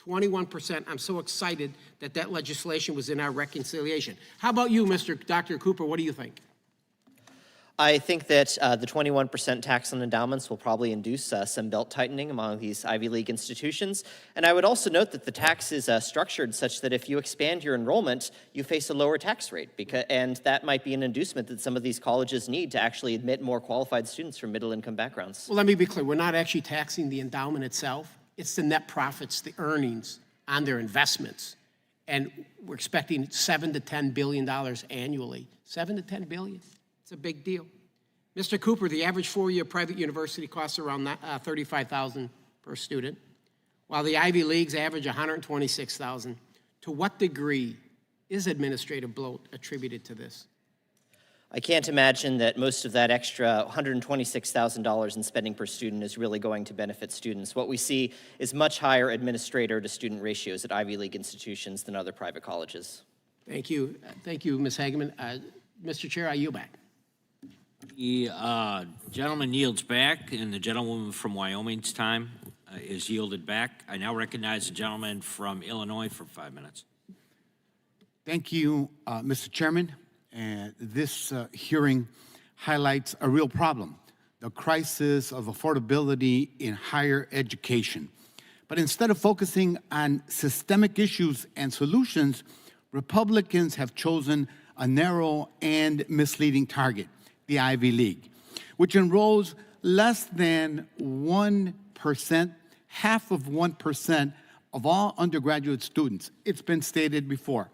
21%. I'm so excited that that legislation was in our reconciliation. How about you, Dr. Cooper? What do you think? I think that the 21% tax on endowments will probably induce some belt tightening among these Ivy League institutions. And I would also note that the tax is structured such that if you expand your enrollment, you face a lower tax rate. And that might be an inducement that some of these colleges need to actually admit more qualified students from middle-income backgrounds. Well, let me be clear. We're not actually taxing the endowment itself. It's the net profits, the earnings on their investments. And we're expecting $7 to $10 billion annually. $7 to $10 billion. It's a big deal. Mr. Cooper, the average four-year private university costs around $35,000 per student, while the Ivy Leagues average $126,000. To what degree is administrative bloat attributed to this? I can't imagine that most of that extra $126,000 in spending per student is really going to benefit students. What we see is much higher administrator-to-student ratios at Ivy League institutions than other private colleges. Thank you. Thank you, Ms. Hageman. Mr. Chair, I yield back. The gentleman yields back, and the gentlewoman from Wyoming's time is yielded back. I now recognize the gentleman from Illinois for 5 minutes. Thank you, Mr. Chairman. And this hearing highlights a real problem, the crisis of affordability in higher education. But instead of focusing on systemic issues and solutions, Republicans have chosen a narrow and misleading target, the Ivy League, which enrolls less than 1%, half of 1% of all undergraduate students. It's been stated before.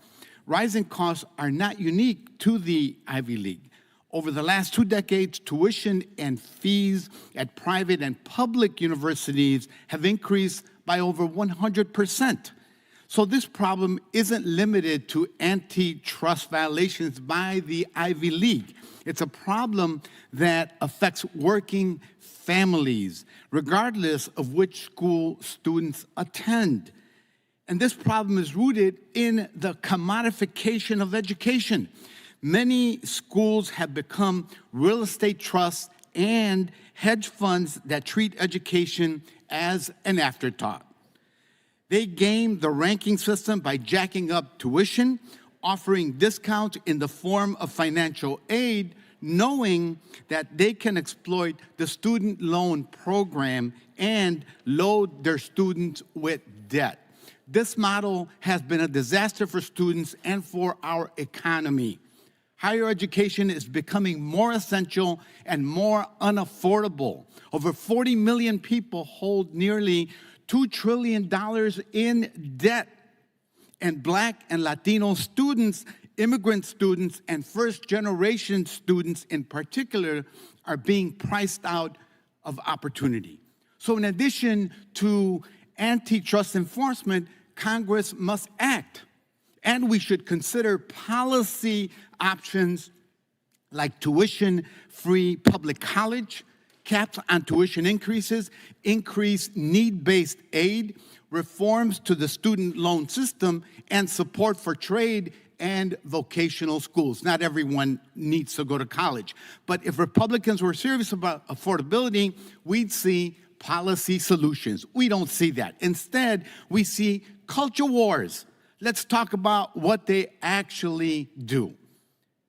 Rising costs are not unique to the Ivy League. Over the last 2 decades, tuition and fees at private and public universities have increased by over 100%. So this problem isn't limited to antitrust violations by the Ivy League. It's a problem that affects working families, regardless of which school students attend. And this problem is rooted in the commodification of education. Many schools have become real estate trusts and hedge funds that treat education as an afterthought. They game the ranking system by jacking up tuition, offering discounts in the form of financial aid, knowing that they can exploit the student loan program and load their students with debt. This model has been a disaster for students and for our economy. Higher education is becoming more essential and more unaffordable. Over 40 million people hold nearly $2 trillion in debt. And Black and Latino students, immigrant students, and first-generation students in particular are being priced out of opportunity. So in addition to antitrust enforcement, Congress must act. And we should consider policy options like tuition-free public college, caps on tuition increases, increased need-based aid, reforms to the student loan system, and support for trade and vocational schools. Not everyone needs to go to college. But if Republicans were serious about affordability, we'd see policy solutions. We don't see that. Instead, we see culture wars. Let's talk about what they actually do.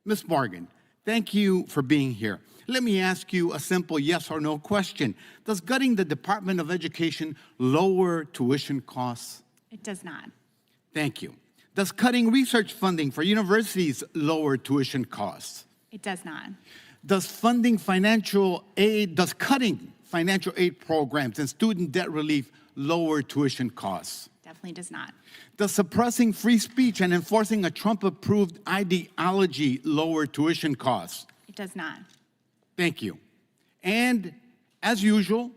Ms. Morgan, thank you for being here. Let me ask you a simple yes or no question. Does gutting the Department of Education lower tuition costs? It does not. Thank you. Does cutting research funding for universities lower tuition costs? It does not. Does cutting financial aid programs and student debt relief lower tuition costs? Definitely does not. Does suppressing free speech and enforcing a Trump-approved ideology lower tuition costs? It does not. Thank you. And as usual,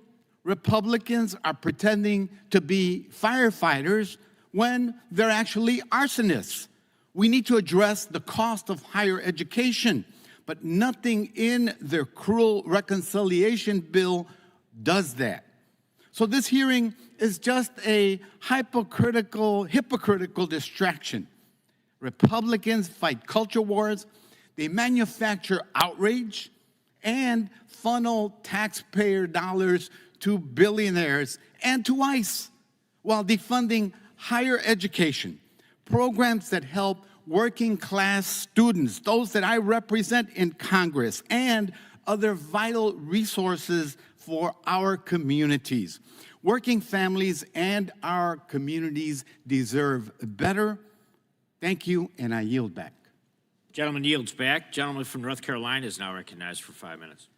Republicans are pretending to be firefighters when they're actually arsonists. We need to address the cost of higher education, but nothing in their cruel reconciliation bill does that. So this hearing is just a hypocritical distraction. Republicans fight culture wars, they manufacture outrage, and funnel taxpayer dollars to billionaires and to ICE while defunding higher education, programs that help working class students, those that I represent in Congress, and other vital resources for our communities. Working families and our communities deserve better. Thank you, and I yield back. Gentleman yields back. Gentleman from North Carolina is now recognized for 5 minutes.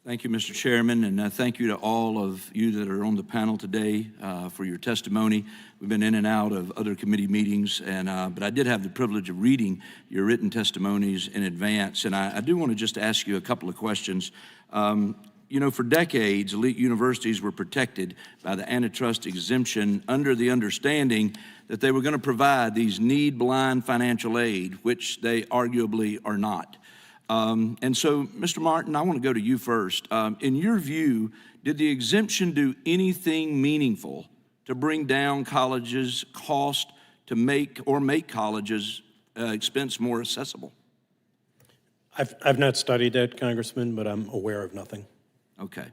Thank you, Mr. Chairman, and thank you to all of you that are on the panel today for your testimony. We've been in and out of other committee meetings, but I did have the privilege of reading your written testimonies in advance, and I do want to just ask you a couple of questions. You know, for decades, elite universities were protected by the antitrust exemption under the understanding that they were going to provide these need-blind financial aid, which they arguably are not. And so, Mr. Martin, I want to go to you first. In your view, did the exemption do anything meaningful to bring down colleges' cost to make colleges' expense more accessible? I've not studied that, Congressman, but I'm aware of nothing. Okay.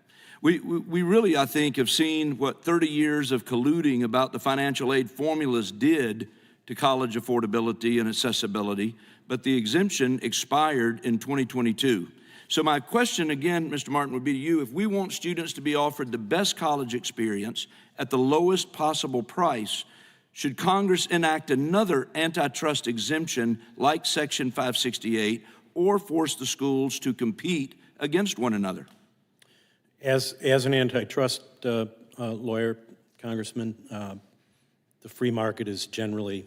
We really, I think, have seen what 30 years of colluding about the financial aid formulas did to college affordability and accessibility, but the exemption expired in 2022. So my question again, Mr. Martin, would be to you, if we want students to be offered the best college experience at the lowest possible price, should Congress enact another antitrust exemption like Section 568 or force the schools to compete against one another? As an antitrust lawyer, Congressman, the free market is generally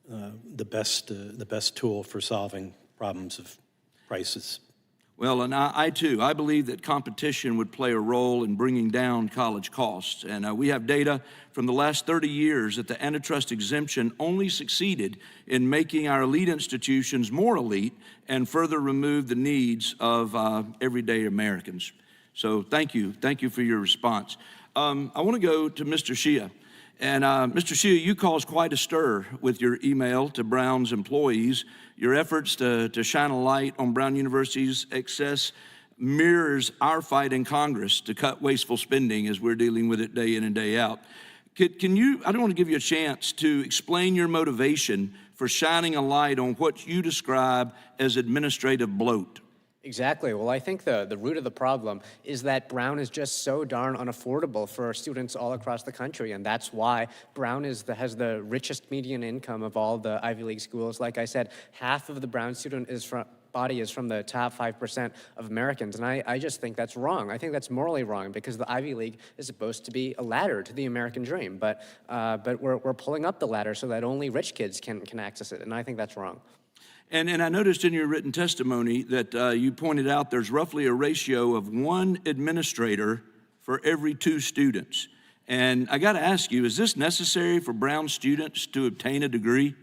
the best tool for solving problems of prices. Well, and I too, I believe that competition would play a role in bringing down college costs. And we have data from the last 30 years that the antitrust exemption only succeeded in making our elite institutions more elite and further remove the needs of everyday Americans. So thank you for your response. I want to go to Mr. Shieh. And Mr. Shieh, you caused quite a stir with your email to Brown's employees. Your efforts to shine a light on Brown University's excess mirrors our fight in Congress to cut wasteful spending as we're dealing with it day in and day out. Can you, I don't want to give you a chance to explain your motivation for shining a light on what you describe as administrative bloat. Exactly. Well, I think the root of the problem is that Brown is just so darn unaffordable for students all across the country, and that's why Brown has the richest median income of all the Ivy League schools. Like I said, half of the Brown student body is from the top 5% of Americans, and I just think that's wrong. I think that's morally wrong because the Ivy League is supposed to be a ladder to the American dream, but we're pulling up the ladder so that only rich kids can access it, and I think that's wrong. And I noticed in your written testimony that you pointed out there's roughly a ratio of 1 administrator for every 2 students. And I got to ask you, is this necessary for Brown students to obtain a degree?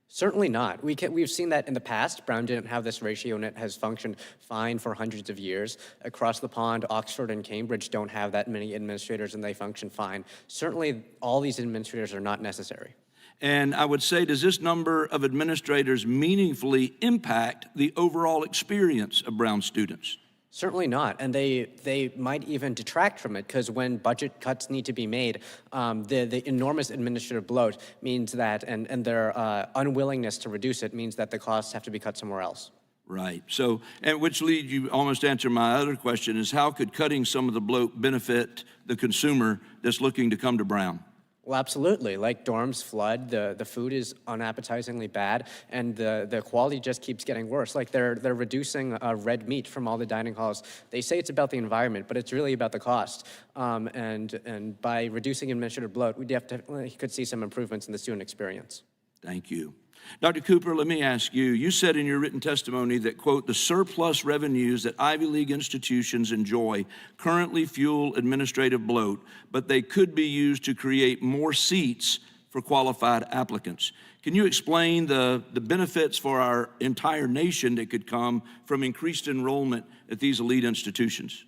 Certainly not. We've seen that in the past. Brown didn't have this ratio, and it has functioned fine for hundreds of years. Across the pond, Oxford and Cambridge don't have that many administrators, and they function fine. Certainly, all these administrators are not necessary. And I would say, does this number of administrators meaningfully impact the overall experience of Brown students? Certainly not, and they might even detract from it, because when budget cuts need to be made, the enormous administrative bloat means that, and their unwillingness to reduce it means that the costs have to be cut somewhere else. Right. So, and which leads you almost answer my other question, is how could cutting some of the bloat benefit the consumer that's looking to come to Brown? Well, absolutely. Like dorms flood, the food is unappetizingly bad, and the quality just keeps getting worse. Like they're reducing red meat from all the dining halls. They say it's about the environment, but it's really about the cost. And by reducing administrative bloat, we definitely could see some improvements in the student experience. Thank you. Dr. Cooper, let me ask you, you said in your written testimony that, quote, the surplus revenues that Ivy League institutions enjoy currently fuel administrative bloat, but they could be used to create more seats for qualified applicants. Can you explain the benefits for our entire nation that could come from increased enrollment at these elite institutions?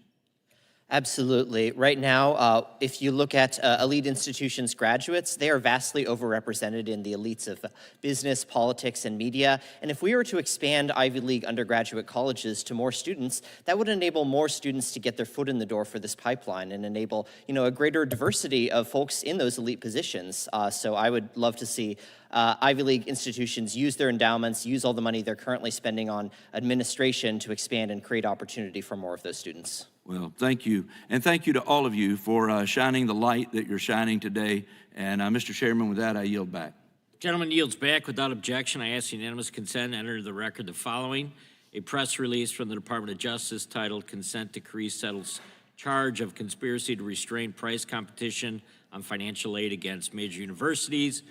Absolutely. Right now, if you look at elite institutions graduates, they are vastly overrepresented in the elites of business, politics, and media. And if we were to expand Ivy League undergraduate colleges to more students, that would enable more students to get their foot in the door for this pipeline and enable, a greater diversity of folks in those elite positions. So I would love to see Ivy League institutions use their endowments, use all the money they're currently spending on administration to expand and create opportunity for more of those students. Well, thank you. And thank you to all of you for shining the light that you're shining today. And Mr. Chairman, with that, I yield back. Gentleman yields back without objection. I ask unanimous consent to enter into the record the following. A press release from the Department of Justice titled Consent Decree Settles Charge of Conspiracy to Restrain Price Competition on Financial Aid Against Major Universities,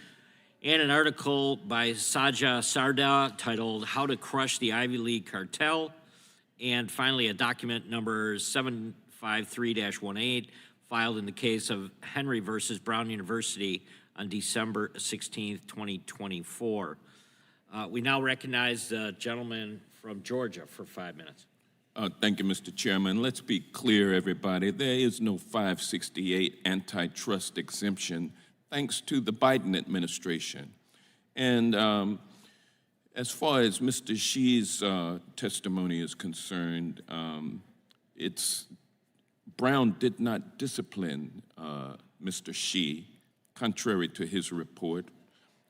and an article by Saja Sarda titled How to Crush the Ivy League Cartel, and finally a document number 753-18 filed in the case of Henry versus Brown University on December 16th, 2024. We now recognize the gentleman from Georgia for 5 minutes. Thank you, Mr. Chairman. Let's be clear, everybody. There is no 568 antitrust exemption thanks to the Biden administration. And as far as Mr. Shieh's testimony is concerned, Brown did not discipline Mr. Shieh, contrary to his report.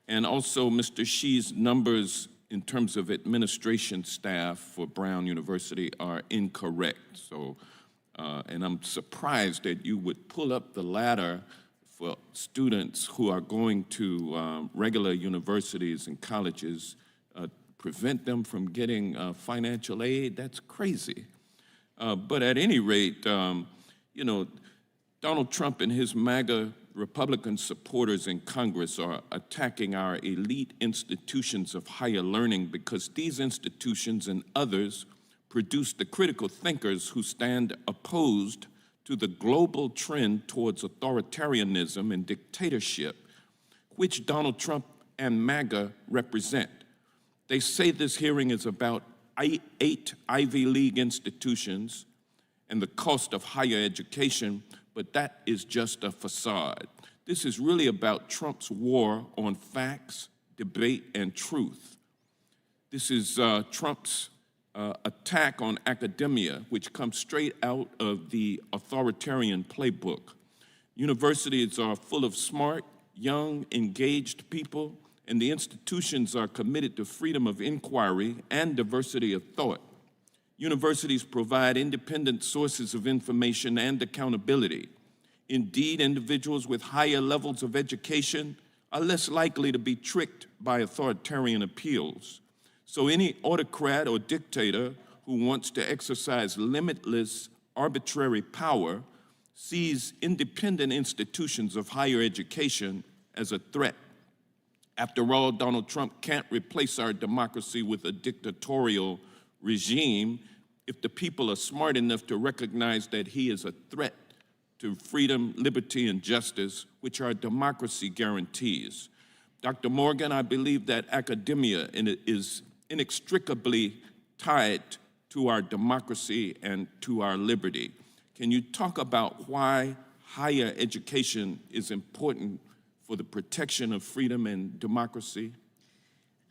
And also, Mr. Shieh's numbers in terms of administration staff for Brown University are incorrect. So, and I'm surprised that you would pull up the ladder for students who are going to regular universities and colleges, prevent them from getting financial aid. That's crazy. But at any rate, Donald Trump and his MAGA Republican supporters in Congress are attacking our elite institutions of higher learning because these institutions and others produce the critical thinkers who stand opposed to the global trend towards authoritarianism and dictatorship, which Donald Trump and MAGA represent. They say this hearing is about 8 Ivy League institutions and the cost of higher education, but that is just a facade. This is really about Trump's war on facts, debate, and truth. This is Trump's attack on academia, which comes straight out of the authoritarian playbook. Universities are full of smart, young, engaged people, and the institutions are committed to freedom of inquiry and diversity of thought. Universities provide independent sources of information and accountability. Indeed, individuals with higher levels of education are less likely to be tricked by authoritarian appeals. So any autocrat or dictator who wants to exercise limitless, arbitrary power sees independent institutions of higher education as a threat. After all, Donald Trump can't replace our democracy with a dictatorial regime if the people are smart enough to recognize that he is a threat to freedom, liberty, and justice, which our democracy guarantees. Dr. Morgan, I believe that academia is inextricably tied to our democracy and to our liberty. Can you talk about why higher education is important for the protection of freedom and democracy?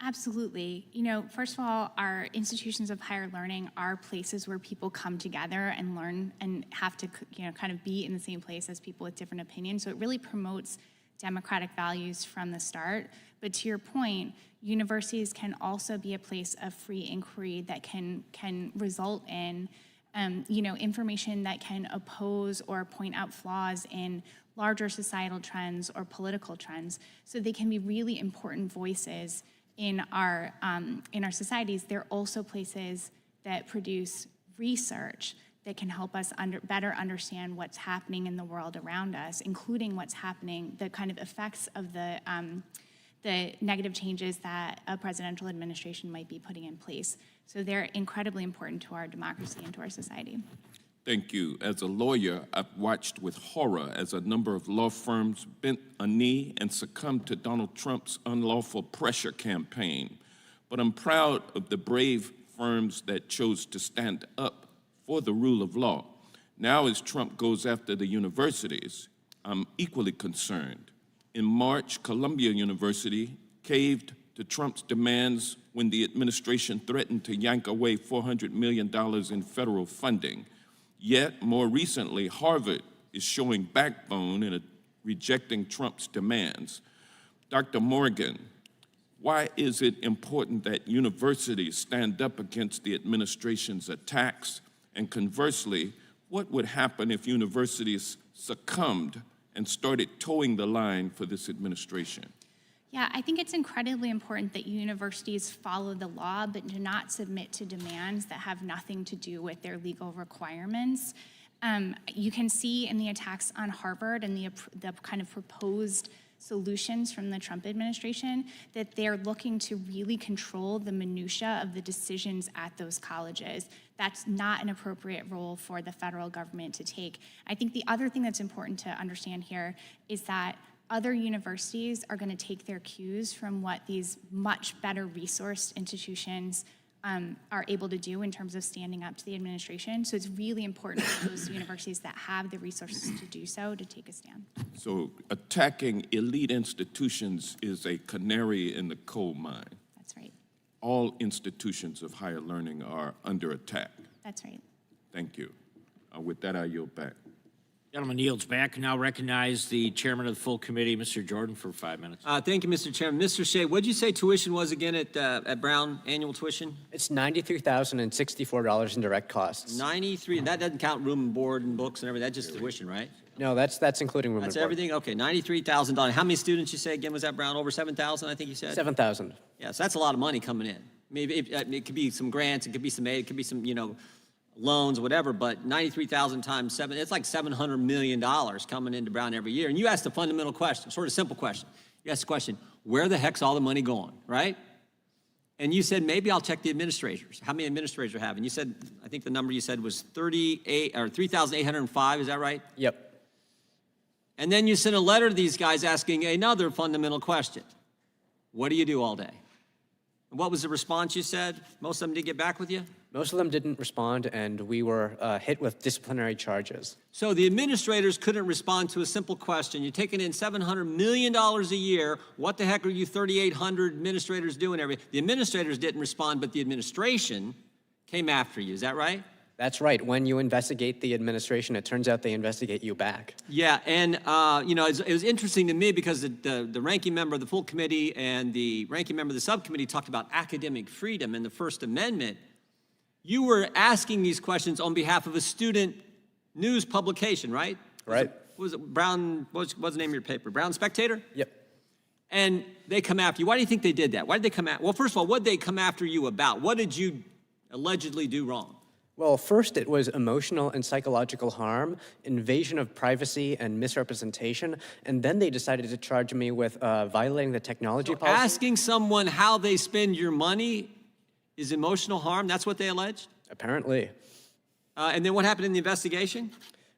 Absolutely. You know, first of all, our institutions of higher learning are places where people come together and learn and have to, you know, kind of be in the same place as people with different opinions. So it really promotes democratic values from the start. But to your point, universities can also be a place of free inquiry that can result in, you know, information that can oppose or point out flaws in larger societal trends or political trends. So they can be really important voices in our societies. They're also places that produce research that can help us better understand what's happening in the world around us, including what's happening, the kind of effects of the negative changes that a presidential administration might be putting in place. So they're incredibly important to our democracy and to our society. Thank you. As a lawyer, I've watched with horror as a number of law firms bent a knee and succumbed to Donald Trump's unlawful pressure campaign. But I'm proud of the brave firms that chose to stand up for the rule of law. Now, as Trump goes after the universities, I'm equally concerned. In March, Columbia University caved to Trump's demands when the administration threatened to yank away $400 million in federal funding. Yet, more recently, Harvard is showing backbone in rejecting Trump's demands. Dr. Morgan, why is it important that universities stand up against the administration's attacks? And conversely, what would happen if universities succumbed and started towing the line for this administration? Yeah, I think it's incredibly important that universities follow the law, but do not submit to demands that have nothing to do with their legal requirements. You can see in the attacks on Harvard and the kind of proposed solutions from the Trump administration that they're looking to really control the minutia of the decisions at those colleges. That's not an appropriate role for the federal government to take. I think the other thing that's important to understand here is that other universities are going to take their cues from what these much better resourced institutions are able to do in terms of standing up to the administration. So it's really important for those universities that have the resources to do so to take a stand. So attacking elite institutions is a canary in the coal mine. That's right. All institutions of higher learning are under attack. That's right. Thank you. With that, I yield back. Gentleman yields back. Now recognize the chairman of the full committee, Mr. Jordan, for 5 minutes. Thank you, Mr. Chairman. Mr. Shieh, what did you say tuition was again at Brown, annual tuition? It's $93,064 in direct costs. 93, and that doesn't count room and board and books and everything. That's just tuition, right? No, that's including room That's and board. everything? Okay, $93,000. How many students you say again was at Brown? Over 7,000, I think you said? 7,000. Yeah, so that's a lot of money coming in. Maybe it could be some grants, it could be some aid, it could be some, loans, whatever, but 93,000 times 7, it's like $700 million coming into Brown every year. And you asked a fundamental question, sort of simple question. You asked the question, where the heck's all the money going, right? And you said, maybe I'll check the administrators. How many administrators have? And you said, I think the number you said was 3,805, is that right? Yep. And then you sent a letter to these guys asking another fundamental question. What do you do all day? And what was the response you said? Most of them did get back with you? Most of them didn't respond, and we were hit with disciplinary charges. So the administrators couldn't respond to a simple question. You're taking in $700 million a year. What the heck are you 3,800 administrators doing The administrators didn't respond, but the administration came after you. Is that right? That's right. When you investigate the administration, it turns out they investigate you back. Yeah, and it was interesting to me because the ranking member of the full committee and the ranking member of the subcommittee talked about academic freedom and the First Amendment. You were asking these questions on behalf of a student news publication, right? Right. Was it Brown, what's the name of your paper? Brown Spectator? Yep. And they come after you. Why do you think they did that? Why did they come after? Well, first of all, what did they come after you about? What did you allegedly do wrong? Well, first it was emotional and psychological harm, invasion of privacy and misrepresentation, and then they decided to charge me with violating the technology policy. Asking someone how they spend your money is emotional harm? That's what they alleged? Apparently. And then what happened in the investigation?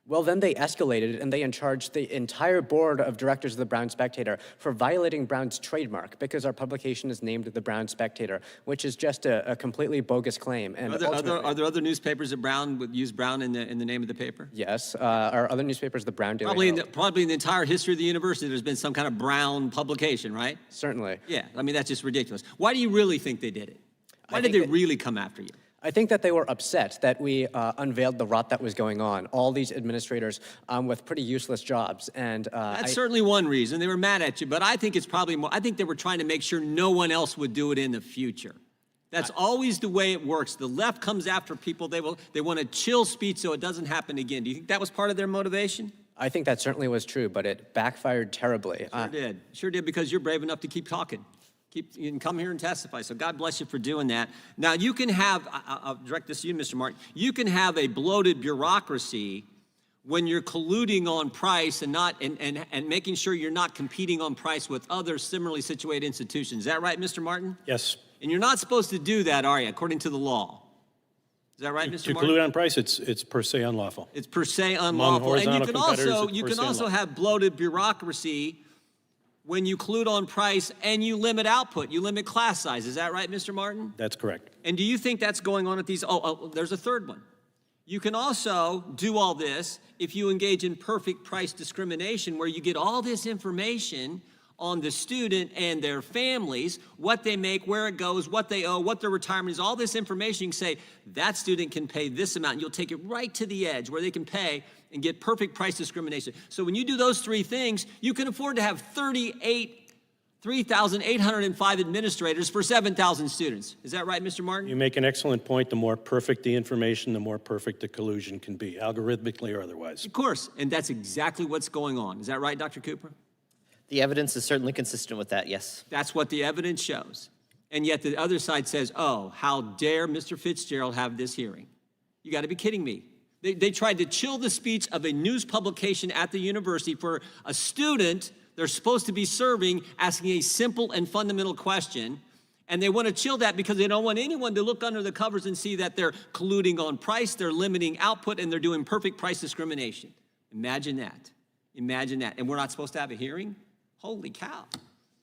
Well, then they escalated and they charged the entire board of directors of the Brown Spectator for violating Brown's trademark because our publication is named the Brown Spectator, which is just a completely bogus claim. And Are there other newspapers that Brown would use Brown in the name of the paper? Yes, our other newspapers, the Brown Daily Herald. Probably in the entire history of the university, there's been some kind of Brown publication, right? Certainly. Yeah, I mean, that's just ridiculous. Why do you really think they did it? Why did they really come after you? I think that they were upset that we unveiled the rot that was going on. All these administrators with pretty useless jobs, and that's certainly one reason they were mad at you. But I think it's probably more. I think they were trying to make sure no one else would do it in the future. That's always the way it works. The left comes after people. They want to chill speech so it doesn't happen again. Do you think that was part of their motivation? I think that certainly was true, but it backfired terribly. Sure did, because you're brave enough to keep talking. You can come here and testify, so God bless you for doing that. Now, you can have, I'll direct this to you, Mr. Martin, you can have a bloated bureaucracy when you're colluding on price and making sure you're not competing on price with other similarly situated institutions. Is that right, Mr. Martin? Yes. And you're not supposed to do that, are you, according to the law? Is that right, Mr. Martin? To collude on price, it's per se unlawful. It's per se unlawful. And you can also unlawful. have bloated bureaucracy when you collude on price and you limit output, you limit class size. Is that right, Mr. Martin? That's correct. And do you think that's going on at these? There's a third one. You can also do all this if you engage in perfect price discrimination, where you get all this information on the student and their families, what they make, where it goes, what they owe, what their retirement is, all this information. You can say, that student can pay this amount, and you'll take it right to the edge where they can pay and get perfect price discrimination. So when you do those three things, you can afford to have 3,805 administrators for 7,000 students. Is that right, Mr. Martin? You make an excellent point. The more perfect the information, the more perfect the collusion can be, algorithmically or otherwise. Of course, and that's exactly what's going on. Is that right, Dr. Cooper? The evidence is certainly consistent with that, yes. That's what the evidence shows. And yet the other side says, oh, how dare Mr. Fitzgerald have this hearing? You got to be kidding me. They tried to chill the speech of a news publication at the university for a student they're supposed to be serving, asking a simple and fundamental question. And they want to chill that because they don't want anyone to look under the covers and see that they're colluding on price, they're limiting output, and they're doing perfect price discrimination. Imagine that. Imagine that. And we're not supposed to have a hearing? Holy cow.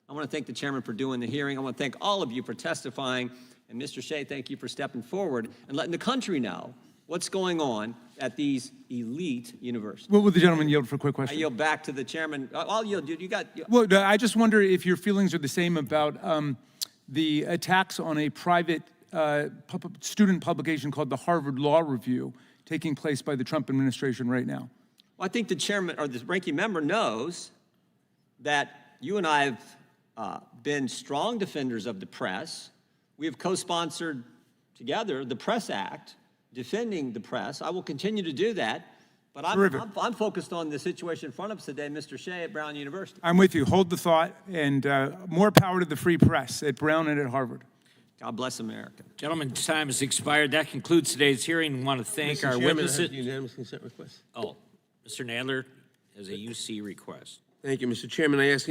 I want to thank the chairman for doing the hearing. I want to thank all of you for testifying. And Mr. Shieh, thank you for stepping forward and letting the country know what's going on at these elite universities. Will the gentleman yield for a quick question? I yield back to the chairman. I'll yield. You got. Well, I just wonder if your feelings are the same about the attacks on a private student publication called the Harvard Law Review taking place by the Trump administration right now. Well, I think the chairman or the ranking member knows that you and I have been strong defenders of the press. We have co-sponsored together the Press Act, defending the press. I will continue to do that, but I'm focused on the situation in front of us today, Mr. Shieh at Brown University. I'm with you. Hold the thought, and more power to the free press at Brown and at Harvard. God bless America. Gentlemen's time has expired. That concludes today's hearing. We want to thank our witnesses. I have a unanimous consent request. Oh, Mr. Nadler has a UC request. Thank you, Mr. Chairman. I ask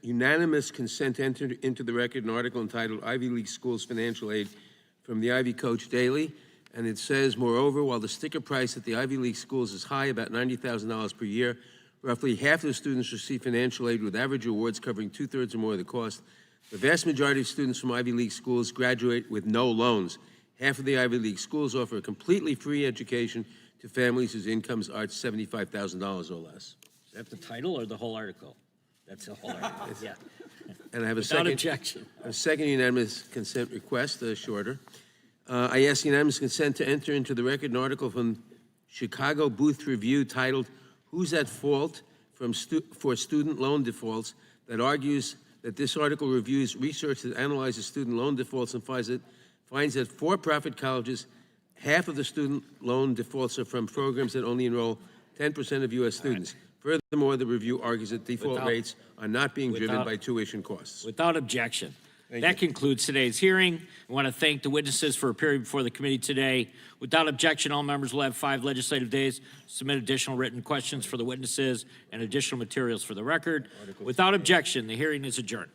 unanimous consent to enter into the record an article entitled Ivy League Schools Financial Aid from the Ivy Coach Daily. And it says, moreover, while the sticker price at the Ivy League schools is high, about $90,000 per year, roughly half of the students receive financial aid with average awards covering 2/3 or more of the cost. The vast majority of students from Ivy League schools graduate with no loans. Half of the Ivy League schools offer a completely free education to families whose incomes are $75,000 or less. Is that the title or the whole article? That's the whole article, yeah. And I have a Without objection. A second unanimous consent request, shorter. I ask unanimous consent to enter into the record an article from Chicago Booth Review titled Who's at Fault for Student Loan Defaults, that argues that this article reviews research that analyzes student loan defaults and finds that for-profit colleges, half of the student loan defaults are from programs that only enroll 10% of U.S. students. Furthermore, the review argues that default rates are not being driven by tuition costs. Without objection. That concludes today's hearing. I want to thank the witnesses for appearing before the committee today. Without objection, all members will have 5 legislative days to submit additional written questions for the witnesses and additional materials for the record. Without objection, the hearing is adjourned.